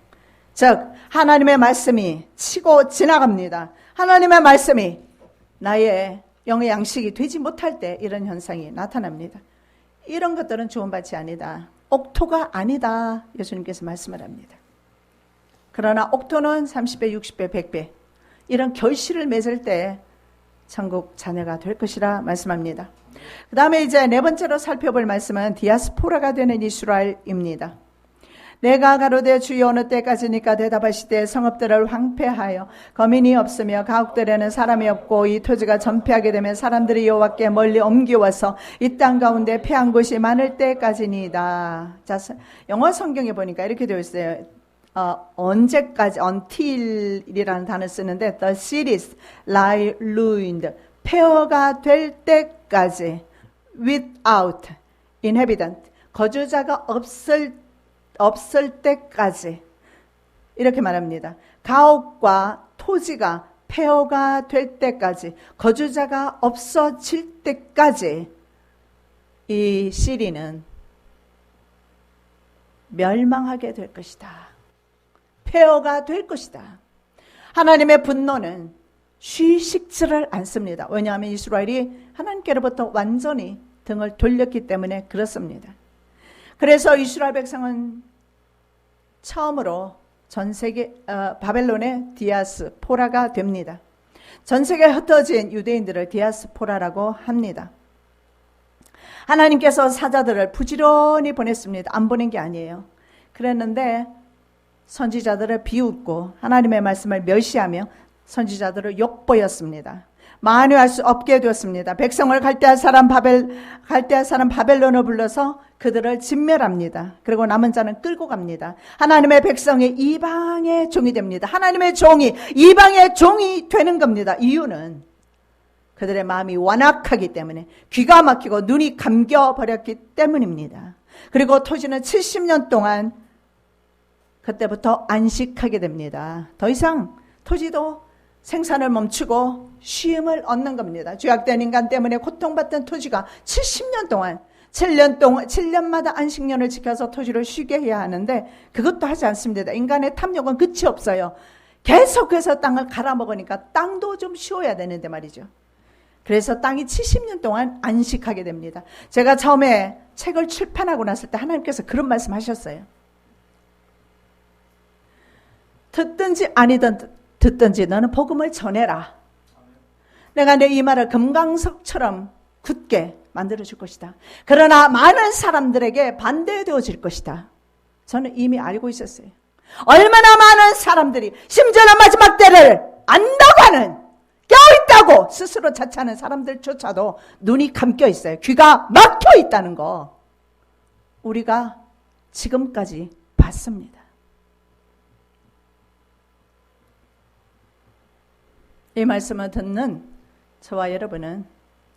즉 하나님의 말씀이 치고 지나갑니다. 하나님의 말씀이 나의 영의 양식이 되지 못할 때 이런 현상이 나타납니다. 이런 것들은 좋은 밭이 아니다. 옥토가 아니다. 예수님께서 말씀을 합니다. 그러나 옥토는 30배, 60배, 100배 이런 결실을 맺을 때 천국 자녀가 될 것이라 말씀합니다. 그 다음에 이제 네 번째로 살펴볼 말씀은 디아스포라가 되는 이스라엘입니다. 내가 가로되 주여 어느 때까지니까 대답하시되 성읍들을 황폐하여 거민이 없으며 가옥들에는 사람이 없고 이 토지가 전폐하게 되면 사람들이 여호와께 멀리 옮겨와서 이 땅 가운데 패한 곳이 많을 때까지니이다. 자, 영어 성경에 보니까 이렇게 되어 있어요. 언제까지, until이라는 단어를 쓰는데 the cities lie ruined, 폐허가 될 때까지 without inhabitant, 거주자가 없을 때까지 이렇게 말합니다. 가옥과 토지가 폐허가 될 때까지, 거주자가 없어질 때까지 이 시리는 멸망하게 될 것이다. 폐허가 될 것이다. 하나님의 분노는 쉬식지를 않습니다. 왜냐하면 이스라엘이 하나님께로부터 완전히 등을 돌렸기 때문에 그렇습니다. 그래서 이스라엘 백성은 처음으로 전 세계 바벨론의 디아스포라가 됩니다. 전 세계에 흩어진 유대인들을 디아스포라라고 합니다. 하나님께서 사자들을 부지런히 보냈습니다. 안 보낸 게 아니에요. 그랬는데 선지자들을 비웃고 하나님의 말씀을 멸시하며 선지자들을 욕보였습니다. 만회할 수 없게 되었습니다. 백성을 갈대아 사람 바벨론을 불러서 그들을 진멸합니다. 그리고 남은 자는 끌고 갑니다. 하나님의 백성이 이방의 종이 됩니다. 하나님의 종이 이방의 종이 되는 겁니다. 이유는 그들의 마음이 완악하기 때문에, 귀가 막히고 눈이 감겨버렸기 때문입니다. 그리고 토지는 70년 동안 그때부터 안식하게 됩니다. 더 이상 토지도 생산을 멈추고 쉼을 얻는 겁니다. 죄악된 인간 때문에 고통받던 토지가 70년 동안 7년마다 안식년을 지켜서 토지를 쉬게 해야 하는데 그것도 하지 않습니다. 인간의 탐욕은 끝이 없어요. 계속해서 땅을 갈아먹으니까 땅도 좀 쉬어야 되는데 말이죠. 그래서 땅이 70년 동안 안식하게 됩니다. 제가 처음에 책을 출판하고 났을 때 하나님께서 그런 말씀 하셨어요. 듣든지 아니든 듣든지 너는 복음을 전해라. 내가 내 이 말을 금강석처럼 굳게 만들어줄 것이다. 그러나 많은 사람들에게 반대되어질 것이다. 저는 이미 알고 있었어요. 얼마나 많은 사람들이 심지어는 마지막 때를 안다고 하는, 깨어있다고 스스로 자처하는 사람들조차도 눈이 감겨 있어요. 귀가 막혀 있다는 거 우리가 지금까지 봤습니다. 이 말씀을 듣는 저와 여러분은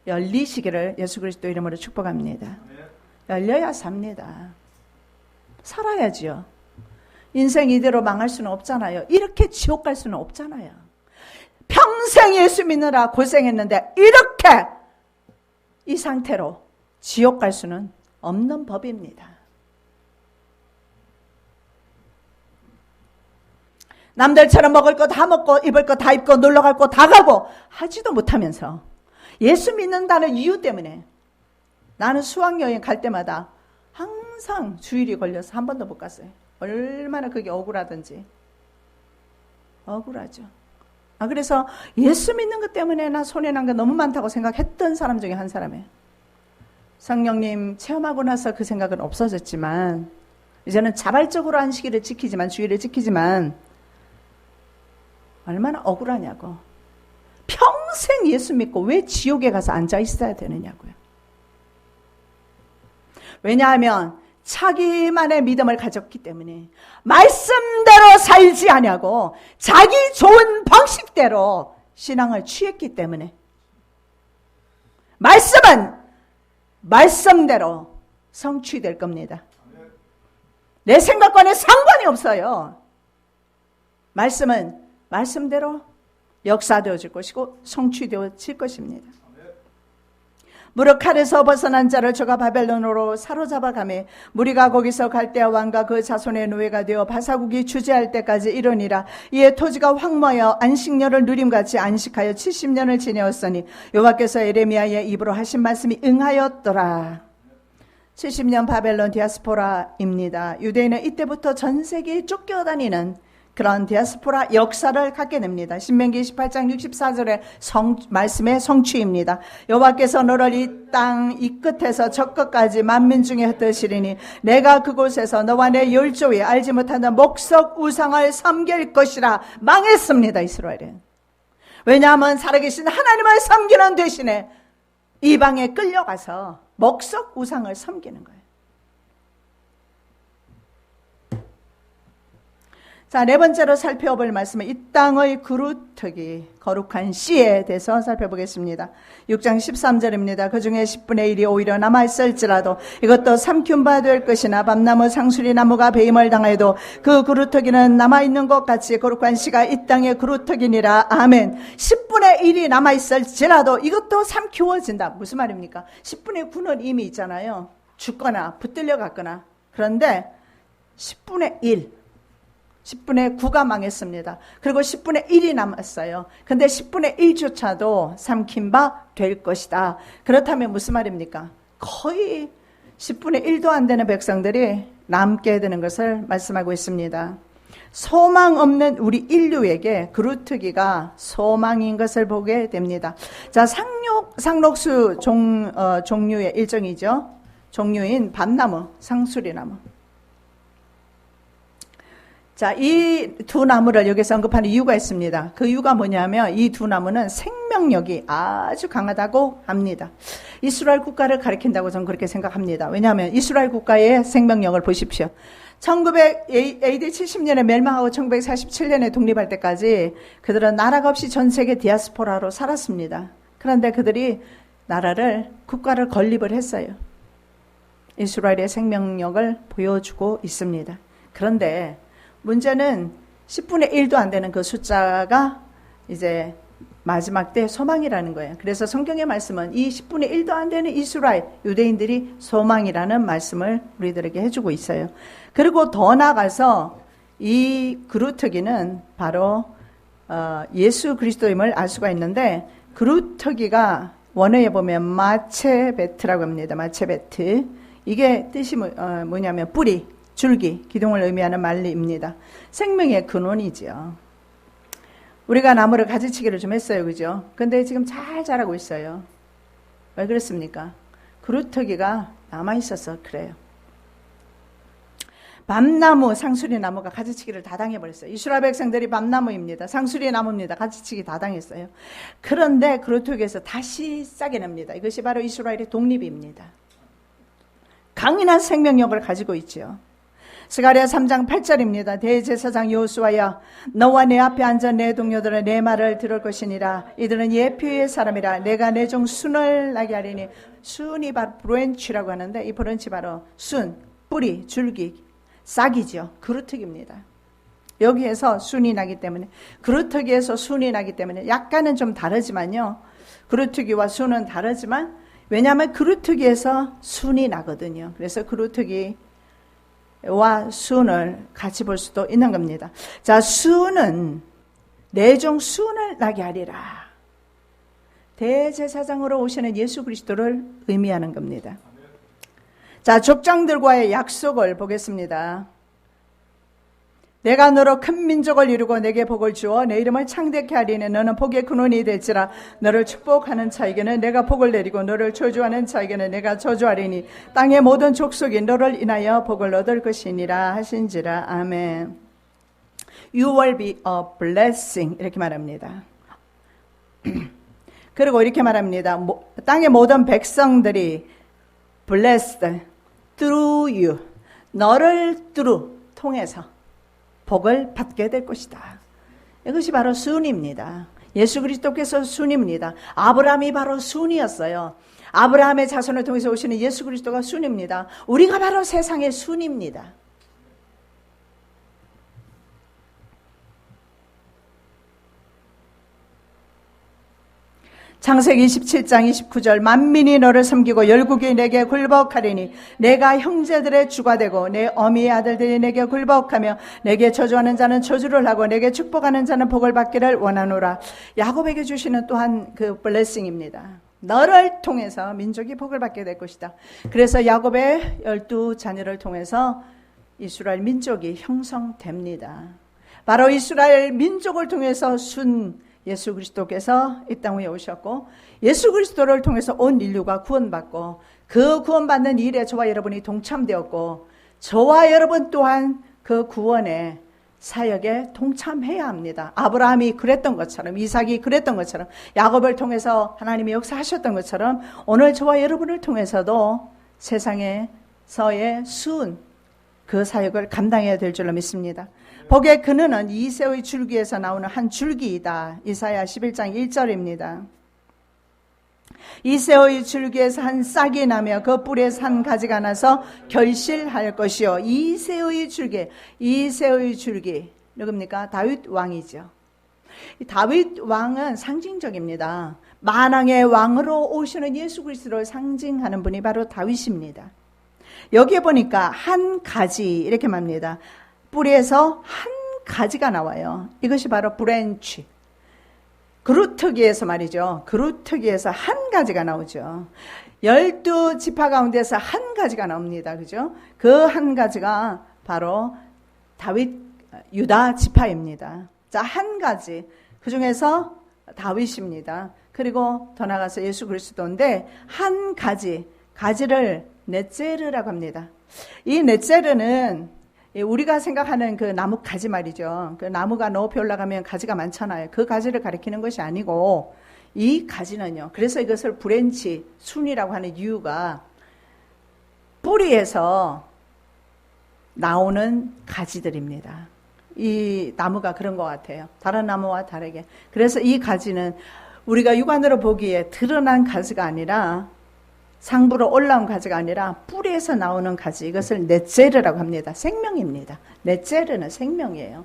열리시기를 예수 그리스도 이름으로 축복합니다. 열려야 삽니다. 살아야지요. 인생 이대로 망할 수는 없잖아요. 이렇게 지옥 갈 수는 없잖아요. 평생 예수 믿느라 고생했는데 이렇게 이 상태로 지옥 갈 수는 없는 법입니다. 남들처럼 먹을 거 다 먹고 입을 거 다 입고 놀러 갈 거 다 가고 하지도 못하면서 예수 믿는다는 이유 때문에 나는 수학여행 갈 때마다 항상 주일이 걸려서 한 번도 못 갔어요. 얼마나 그게 억울하든지. 억울하죠. 그래서 예수 믿는 것 때문에 나 손해난 게 너무 많다고 생각했던 사람 중에 한 사람이에요. 성령님 체험하고 나서 그 생각은 없어졌지만 이제는 자발적으로 안식일을 지키지만, 주일을 지키지만 얼마나 억울하냐고. 평생 예수 믿고 왜 지옥에 가서 앉아 있어야 되느냐고요. 왜냐하면 자기만의 믿음을 가졌기 때문에 말씀대로 살지 않냐고 자기 좋은 방식대로 신앙을 취했기 때문에 말씀은 말씀대로 성취될 겁니다. 내 생각과는 상관이 없어요. 말씀은 말씀대로 역사되어질 것이고 성취되어질 것입니다. 무릇 칼에서 벗어난 자를 저가 바벨론으로 사로잡아가매 무리가 거기서 갈대아 왕과 그 자손의 노예가 되어 바사국이 주재할 때까지 이르니라. 이에 토지가 황무하여 안식년을 누림같이 안식하여 70년을 지내었으니 여호와께서 예레미야의 입으로 하신 말씀이 응하였더라. 70년 바벨론 디아스포라입니다. 유대인은 이때부터 전 세계에 쫓겨다니는 그런 디아스포라 역사를 갖게 됩니다. 신명기 28장 64절의 말씀의 성취입니다. 여호와께서 너를 이 땅 이 끝에서 저 끝까지 만민 중에 흩으시리니 내가 그곳에서 너와 내 열조에 알지 못하는 목석 우상을 섬길 것이라. 망했습니다, 이스라엘은. 왜냐하면 살아계신 하나님을 섬기는 대신에 이방에 끌려가서 목석 우상을 섬기는 거예요. 자, 네 번째로 살펴볼 말씀은 이 땅의 그루터기, 거룩한 씨에 대해서 살펴보겠습니다. 6장 13절입니다. 그 중에 10분의 1이 오히려 남아있을지라도 이것도 삼킨 바 될 것이나 밤나무 상수리 나무가 배임을 당해도 그 그루터기는 남아있는 것 같이 거룩한 씨가 이 땅의 그루터기니라. 아멘. 10분의 1이 남아있을지라도 이것도 삼키워진다. 무슨 말입니까? 10분의 9는 이미 있잖아요. 죽거나 붙들려 갔거나. 그런데 10분의 9가 망했습니다. 그리고 10분의 1이 남았어요. 근데 10분의 1조차도 삼킨 바 될 것이다. 그렇다면 무슨 말입니까? 거의 10분의 1도 안 되는 백성들이 남게 되는 것을 말씀하고 있습니다. 소망 없는 우리 인류에게 그루터기가 소망인 것을 보게 됩니다. 자, 상록수 종류의 일종이죠. 종류인 밤나무, 상수리나무. 자, 이 두 나무를 여기서 언급하는 이유가 있습니다. 그 이유가 뭐냐면 이 두 나무는 생명력이 아주 강하다고 합니다. 이스라엘 국가를 가리킨다고 저는 그렇게 생각합니다. 왜냐하면 이스라엘 국가의 생명력을 보십시오. 1900 AD 70년에 멸망하고 1947년에 독립할 때까지 그들은 나라가 없이 전 세계 디아스포라로 살았습니다. 그런데 그들이 국가를 건립을 했어요. 이스라엘의 생명력을 보여주고 있습니다. 그런데 문제는 10분의 1도 안 되는 그 숫자가 이제 마지막 때 소망이라는 거예요. 그래서 성경의 말씀은 이 10분의 1도 안 되는 이스라엘 유대인들이 소망이라는 말씀을 우리들에게 해주고 있어요. 그리고 더 나아가서 이 그루터기는 바로 예수 그리스도임을 알 수가 있는데, 그루터기가 원어에 보면 마체베트라고 합니다. 마체베트. 이게 뜻이 뭐냐면 뿌리, 줄기, 기둥을 의미하는 말입니다. 생명의 근원이지요. 우리가 나무를 가지치기를 좀 했어요. 그죠? 근데 지금 잘 자라고 있어요. 왜 그렇습니까? 그루터기가 남아있어서 그래요. 밤나무, 상수리 나무가 가지치기를 다 당해버렸어요. 이스라엘 백성들이 밤나무입니다. 상수리 나무입니다. 가지치기 다 당했어요. 그런데 그루터기에서 다시 싹이 납니다. 이것이 바로 이스라엘의 독립입니다. 강인한 생명력을 가지고 있죠. 스가랴 3장 8절입니다. 대제사장 여호수아야, 너와 내 앞에 앉은 내 동료들은 내 말을 들을 것이니라. 이들은 예표의 사람이라. 내가 내 종 순을 나게 하리니. 순이 바로 브랜치라고 하는데, 이 브랜치 바로 순, 뿌리, 줄기, 싹이죠. 그루터기입니다. 여기에서 순이 나기 때문에, 그루터기에서 순이 나기 때문에 약간은 좀 다르지만요. 그루터기와 순은 다르지만, 왜냐하면 그루터기에서 순이 나거든요. 그래서 그루터기와 순을 같이 볼 수도 있는 겁니다. 자, 순은 내 종 순을 나게 하리라. 대제사장으로 오시는 예수 그리스도를 의미하는 겁니다. 자, 족장들과의 약속을 보겠습니다. 내가 너로 큰 민족을 이루고 내게 복을 주어 내 이름을 창대케 하리니 너는 복의 근원이 될지라. 너를 축복하는 자에게는 내가 복을 내리고 너를 저주하는 자에게는 내가 저주하리니 땅의 모든 족속이 너를 인하여 복을 얻을 것이니라 하신지라. 아멘. You will be a blessing, 이렇게 말합니다. 그리고 이렇게 말합니다. 땅의 모든 백성들이 blessed through you, 너를 통해서 복을 받게 될 것이다. 이것이 바로 순입니다. 예수 그리스도께서 순입니다. 아브라함이 바로 순이었어요. 아브라함의 자손을 통해서 오시는 예수 그리스도가 순입니다. 우리가 바로 세상의 순입니다. 창세기 27장 29절 만민이 너를 섬기고 열국이 내게 굴복하리니 내가 형제들의 주가 되고 내 어미의 아들들이 내게 굴복하며 내게 저주하는 자는 저주를 하고 내게 축복하는 자는 복을 받기를 원하노라. 야곱에게 주시는 또한 그 블레싱입니다. 너를 통해서 민족이 복을 받게 될 것이다. 그래서 야곱의 12자녀를 통해서 이스라엘 민족이 형성됩니다. 바로 이스라엘 민족을 통해서 순 예수 그리스도께서 이 땅 위에 오셨고 예수 그리스도를 통해서 온 인류가 구원받고 그 구원받는 일에 저와 여러분이 동참되었고 저와 여러분 또한 그 구원의 사역에 동참해야 합니다. 아브라함이 그랬던 것처럼 이삭이 그랬던 것처럼 야곱을 통해서 하나님이 역사하셨던 것처럼 오늘 저와 여러분을 통해서도 세상에서의 순 그 사역을 감당해야 될 줄로 믿습니다. 복의 근원은 이새의 줄기에서 나오는 한 줄기이다. 이사야 11장 1절입니다. 이새의 줄기에서 한 싹이 나며 그 뿌리에서 한 가지가 나서 결실할 것이요. 이새의 줄기 누굽니까? 다윗 왕이죠. 다윗 왕은 상징적입니다. 만왕의 왕으로 오시는 예수 그리스도를 상징하는 분이 바로 다윗입니다. 여기에 보니까 한 가지 이렇게 말합니다. 뿌리에서 한 가지가 나와요. 이것이 바로 브랜치. 그루터기에서 말이죠. 그루터기에서 한 가지가 나오죠. 12지파 가운데서 한 가지가 나옵니다. 그죠? 그 한 가지가 바로 다윗 유다 지파입니다. 자, 한 가지. 그 중에서 다윗입니다. 그리고 더 나가서 예수 그리스도인데 한 가지를 넷제르라고 합니다. 이 넷제르는 우리가 생각하는 그 나무 가지 말이죠. 그 나무가 높이 올라가면 가지가 많잖아요. 그 가지를 가리키는 것이 아니고 이 가지는요. 그래서 이것을 브랜치, 순이라고 하는 이유가 뿌리에서 나오는 가지들입니다. 이 나무가 그런 것 같아요. 다른 나무와 다르게. 그래서 이 가지는 우리가 육안으로 보기에 드러난 가지가 아니라 상부로 올라온 가지가 아니라 뿌리에서 나오는 가지, 이것을 넷제르라고 합니다. 생명입니다. 넷제르는 생명이에요.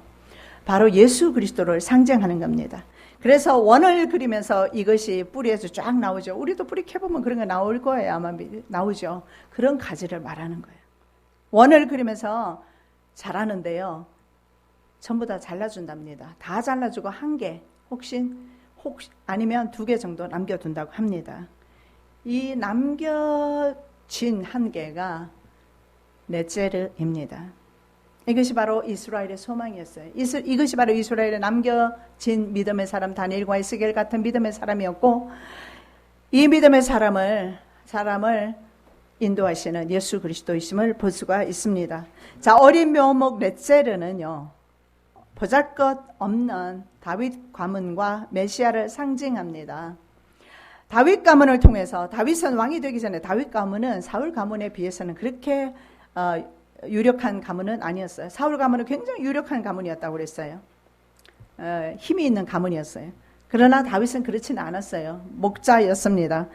바로 예수 그리스도를 상징하는 겁니다. 그래서 원을 그리면서 이것이 뿌리에서 쫙 나오죠. 우리도 뿌리 캐보면 그런 거 나올 거예요. 아마 나오죠. 그런 가지를 말하는 거예요. 원을 그리면서 잘하는데요. 전부 다 잘라준답니다. 다 잘라주고 한 개, 혹시 아니면 2개 정도 남겨둔다고 합니다. 이 남겨진 한 개가 넷제르입니다. 이것이 바로 이스라엘의 소망이었어요. 이것이 바로 이스라엘의 남겨진 믿음의 사람 다니엘과 에스겔 같은 믿음의 사람이었고 이 믿음의 사람을 인도하시는 예수 그리스도이심을 볼 수가 있습니다. 자, 어린 묘목 넷제르는요. 보잘것없는 다윗 가문과 메시아를 상징합니다. 다윗 가문을 통해서 다윗은 왕이 되기 전에 다윗 가문은 사울 가문에 비해서는 그렇게 유력한 가문은 아니었어요. 사울 가문은 굉장히 유력한 가문이었다고 그랬어요. 힘이 있는 가문이었어요. 그러나 다윗은 그렇지는 않았어요. 목자였습니다.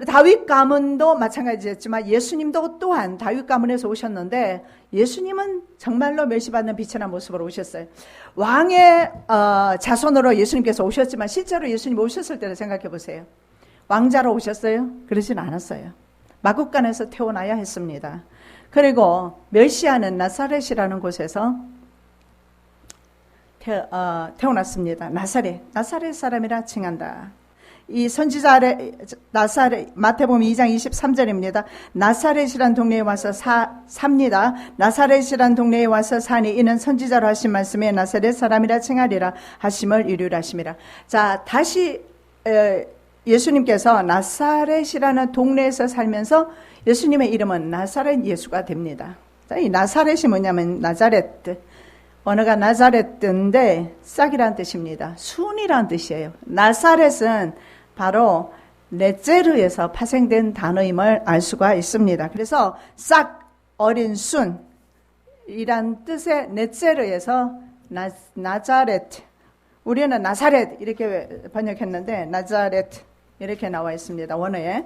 다윗 가문도 마찬가지였지만 예수님도 또한 다윗 가문에서 오셨는데 예수님은 정말로 멸시받는 빛이나 모습으로 오셨어요. 왕의 자손으로 예수님께서 오셨지만 실제로 예수님 오셨을 때를 생각해 보세요. 왕자로 오셨어요? 그러진 않았어요. 마국간에서 태어나야 했습니다. 그리고 멸시하는 나사렛이라는 곳에서 태어났습니다. 나사렛 사람이라 칭한다. 이 선지자 나사렛, 마태복음 2장 23절입니다. 나사렛이란 동네에 와서 삽니다. 나사렛이란 동네에 와서 사니 이는 선지자로 하신 말씀에 나사렛 사람이라 칭하리라 하심을 이루라 하심이라. 자, 다시 예수님께서 나사렛이라는 동네에서 살면서 예수님의 이름은 나사렛 예수가 됩니다. 자, 이 나사렛이 뭐냐면 나자렛. 언어가 나자렛인데 싹이라는 뜻입니다. 순이라는 뜻이에요. 나사렛은 바로 넷제르에서 파생된 단어임을 알 수가 있습니다. 그래서 싹, 어린 순이란 뜻의 넷제르에서 나자렛, 우리는 나사렛 이렇게 번역했는데 나자렛 이렇게 나와 있습니다. 원어에.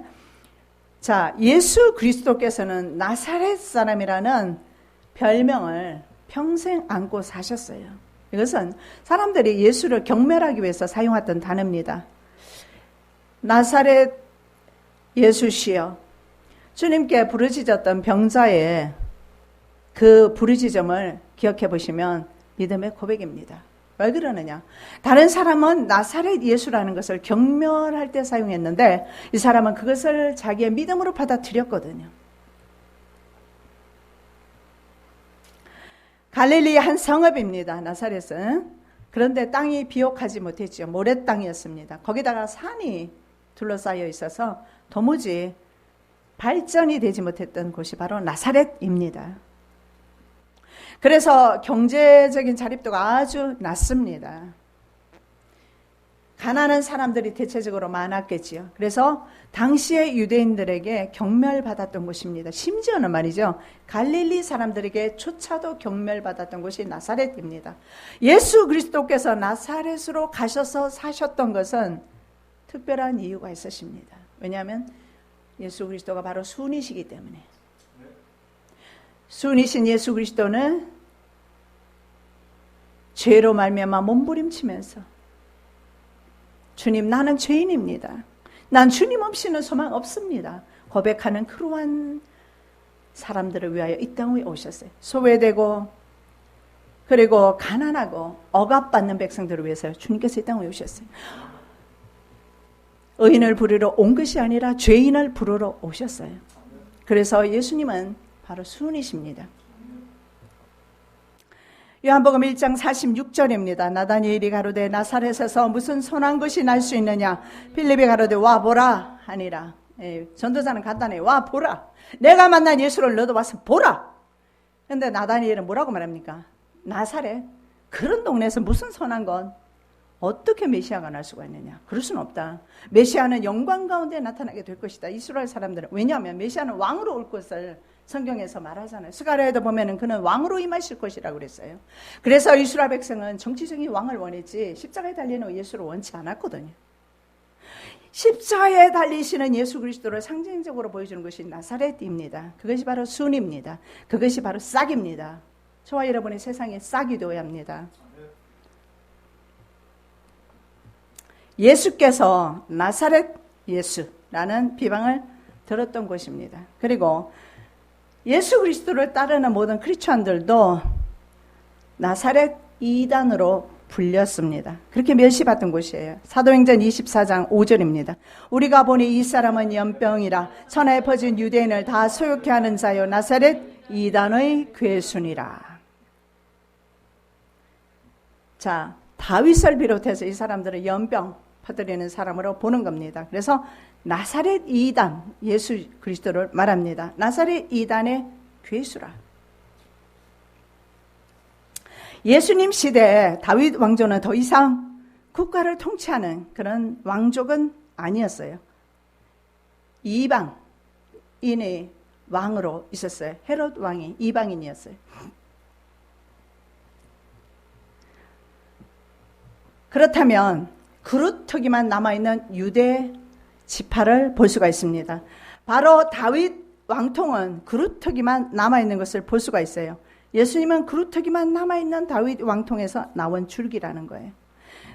자, 예수 그리스도께서는 나사렛 사람이라는 별명을 평생 안고 사셨어요. 이것은 사람들이 예수를 경멸하기 위해서 사용했던 단어입니다. 나사렛 예수시여. 주님께 부르짖었던 병자의 그 부르짖음을 기억해 보시면 믿음의 고백입니다. 왜 그러느냐? 다른 사람은 나사렛 예수라는 것을 경멸할 때 사용했는데 이 사람은 그것을 자기의 믿음으로 받아들였거든요. 갈릴리 한 성읍입니다. 나사렛은. 그런데 땅이 비옥하지 못했죠. 모래 땅이었습니다. 거기다가 산이 둘러싸여 있어서 도무지 발전이 되지 못했던 곳이 바로 나사렛입니다. 그래서 경제적인 자립도가 아주 낮습니다. 가난한 사람들이 대체적으로 많았겠지요. 그래서 당시의 유대인들에게 경멸받았던 곳입니다. 심지어는 말이죠, 갈릴리 사람들에게 조차도 경멸받았던 곳이 나사렛입니다. 예수 그리스도께서 나사렛으로 가셔서 사셨던 것은 특별한 이유가 있으십니다. 왜냐하면 예수 그리스도가 바로 순이시기 때문에. 순이신 예수 그리스도는 죄로 말미암아 몸부림치면서 주님, 나는 죄인입니다. 난 주님 없이는 소망 없습니다. 고백하는 그러한 사람들을 위하여 이 땅에 오셨어요. 소외되고 그리고 가난하고 억압받는 백성들을 위해서 주님께서 이 땅에 오셨어요. 의인을 부르러 온 것이 아니라 죄인을 부르러 오셨어요. 그래서 예수님은 바로 순이십니다. 요한복음 1장 46절입니다. 나다니엘이 가로되 나사렛에서 무슨 선한 것이 날 수 있느냐? 빌립이 가로되 와 보라 하니라. 전도자는 간단해요. 와 보라. 내가 만난 예수를 너도 와서 보라. 그런데 나다니엘은 뭐라고 말합니까? 나사렛? 그런 동네에서 무슨 선한 건 어떻게 메시아가 날 수가 있느냐? 그럴 수는 없다. 메시아는 영광 가운데 나타나게 될 것이다. 이스라엘 사람들은. 왜냐하면 메시아는 왕으로 올 것을 성경에서 말하잖아요. 스가랴에도 보면은 그는 왕으로 임하실 것이라고 그랬어요. 그래서 이스라엘 백성은 정치적인 왕을 원했지 십자가에 달리는 예수를 원치 않았거든요. 십자가에 달리시는 예수 그리스도를 상징적으로 보여주는 것이 나사렛입니다. 그것이 바로 순입니다. 그것이 바로 싹입니다. 저와 여러분의 세상에 싹이 되어야 합니다. 예수께서 나사렛 예수라는 비방을 들었던 곳입니다. 그리고 예수 그리스도를 따르는 모든 크리스천들도 나사렛 이단으로 불렸습니다. 그렇게 멸시받던 곳이에요. 사도행전 24장 5절입니다. 우리가 보니 이 사람은 연병이라 천하에 퍼진 유대인을 다 소욕케 하는 자요 나사렛 이단의 괴순이라. 자, 다윗을 비롯해서 이 사람들은 연병 퍼뜨리는 사람으로 보는 겁니다. 그래서 나사렛 이단, 예수 그리스도를 말합니다. 나사렛 이단의 괴수라. 예수님 시대에 다윗 왕조는 더 이상 국가를 통치하는 그런 왕족은 아니었어요. 이방인의 왕으로 있었어요. 헤롯 왕이 이방인이었어요. 그렇다면 그루터기만 남아있는 유대 지파를 볼 수가 있습니다. 바로 다윗 왕통은 그루터기만 남아있는 것을 볼 수가 있어요. 예수님은 그루터기만 남아있는 다윗 왕통에서 나온 줄기라는 거예요.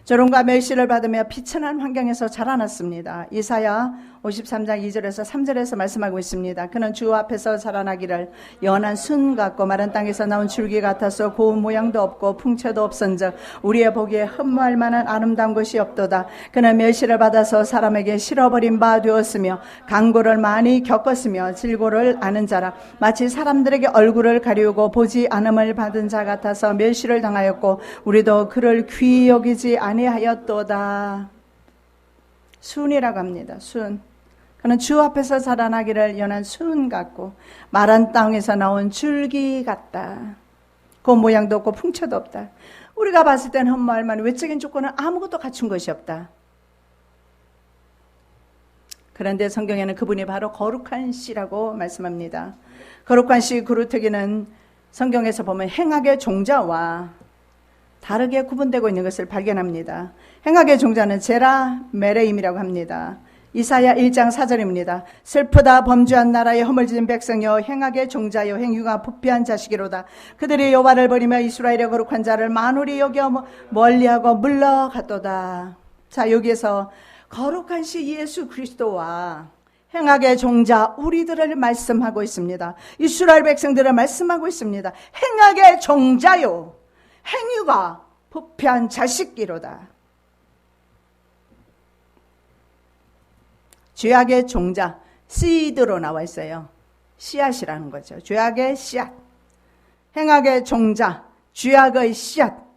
조롱과 멸시를 받으며 비천한 환경에서 자라났습니다. 이사야 53장 2절에서 3절에서 말씀하고 있습니다. 그는 주 앞에서 자라나기를 연한 순 같고 마른 땅에서 나온 줄기 같아서 고운 모양도 없고 풍채도 없은즉 우리의 보기에 흠모할 만한 아름다운 것이 없도다. 그는 멸시를 받아서 사람에게 실어버린 바 되었으며 강고를 많이 겪었으며 질고를 아는 자라. 마치 사람들에게 얼굴을 가리우고 보지 않음을 받은 자 같아서 멸시를 당하였고 우리도 그를 귀히 여기지 아니하였도다. 순이라고 합니다. 순. 그는 주 앞에서 자라나기를 연한 순 같고 마른 땅에서 나온 줄기 같다. 그 모양도 없고 풍채도 없다. 우리가 봤을 때는 흠모할 만한 외적인 조건은 아무것도 갖춘 것이 없다. 그런데 성경에는 그분이 바로 거룩한 씨라고 말씀합니다. 거룩한 씨 그루터기는 성경에서 보면 행악의 종자와 다르게 구분되고 있는 것을 발견합니다. 행악의 종자는 제라 메레임이라고 합니다. 이사야 1장 4절입니다. 슬프다 범죄한 나라에 허물진 백성이여 행악의 종자여 행위가 부패한 자식이로다. 그들이 여호와를 버리며 이스라엘의 거룩한 자를 만홀히 여겨 멀리하고 물러갔도다. 자, 여기에서 거룩한 시 예수 그리스도와 행악의 종자 우리들을 말씀하고 있습니다. 이스라엘 백성들을 말씀하고 있습니다. 행악의 종자요, 행위가 부패한 자식이로다. 죄악의 종자, 씨드로 나와 있어요. 씨앗이라는 거죠. 죄악의 씨앗, 행악의 종자, 죄악의 씨앗.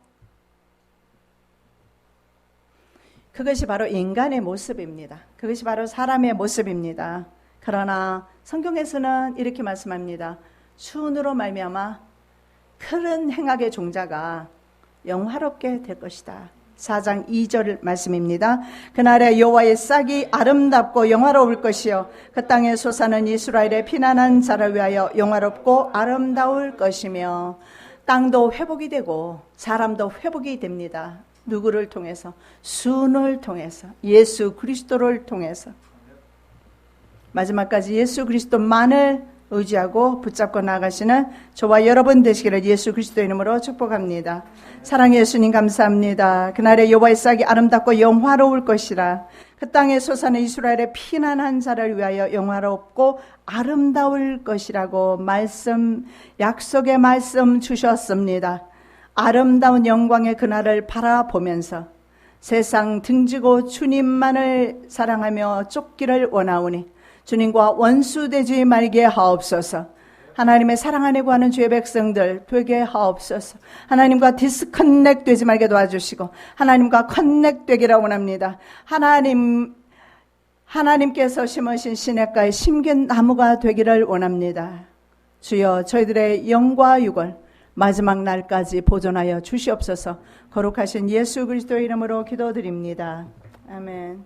그것이 바로 인간의 모습입니다. 그것이 바로 사람의 모습입니다. 그러나 성경에서는 이렇게 말씀합니다. 순으로 말미암아 큰 행악의 종자가 영화롭게 될 것이다. 4장 2절 말씀입니다. 그날에 여호와의 싹이 아름답고 영화로울 것이요 그 땅에 솟아는 이스라엘의 피난한 자를 위하여 영화롭고 아름다울 것이며, 땅도 회복이 되고 사람도 회복이 됩니다. 누구를 통해서? 순을 통해서, 예수 그리스도를 통해서. 마지막까지 예수 그리스도만을 의지하고 붙잡고 나가시는 저와 여러분 되시기를 예수 그리스도 이름으로 축복합니다. 사랑의 예수님 감사합니다. 그날에 여호와의 싹이 아름답고 영화로울 것이라. 그 땅에 솟아는 이스라엘의 피난한 자를 위하여 영화롭고 아름다울 것이라고 말씀, 약속의 말씀 주셨습니다. 아름다운 영광의 그날을 바라보면서 세상 등지고 주님만을 사랑하며 쫓기를 원하오니 주님과 원수되지 말게 하옵소서. 하나님의 사랑 안에 구하는 주의 백성들 되게 하옵소서. 하나님과 디스커넥 되지 말게 도와주시고 하나님과 커넥 되기를 원합니다. 하나님께서 심으신 시냇가에 심긴 나무가 되기를 원합니다. 주여, 저희들의 영과 육을 마지막 날까지 보존하여 주시옵소서. 거룩하신 예수 그리스도의 이름으로 기도드립니다. 아멘.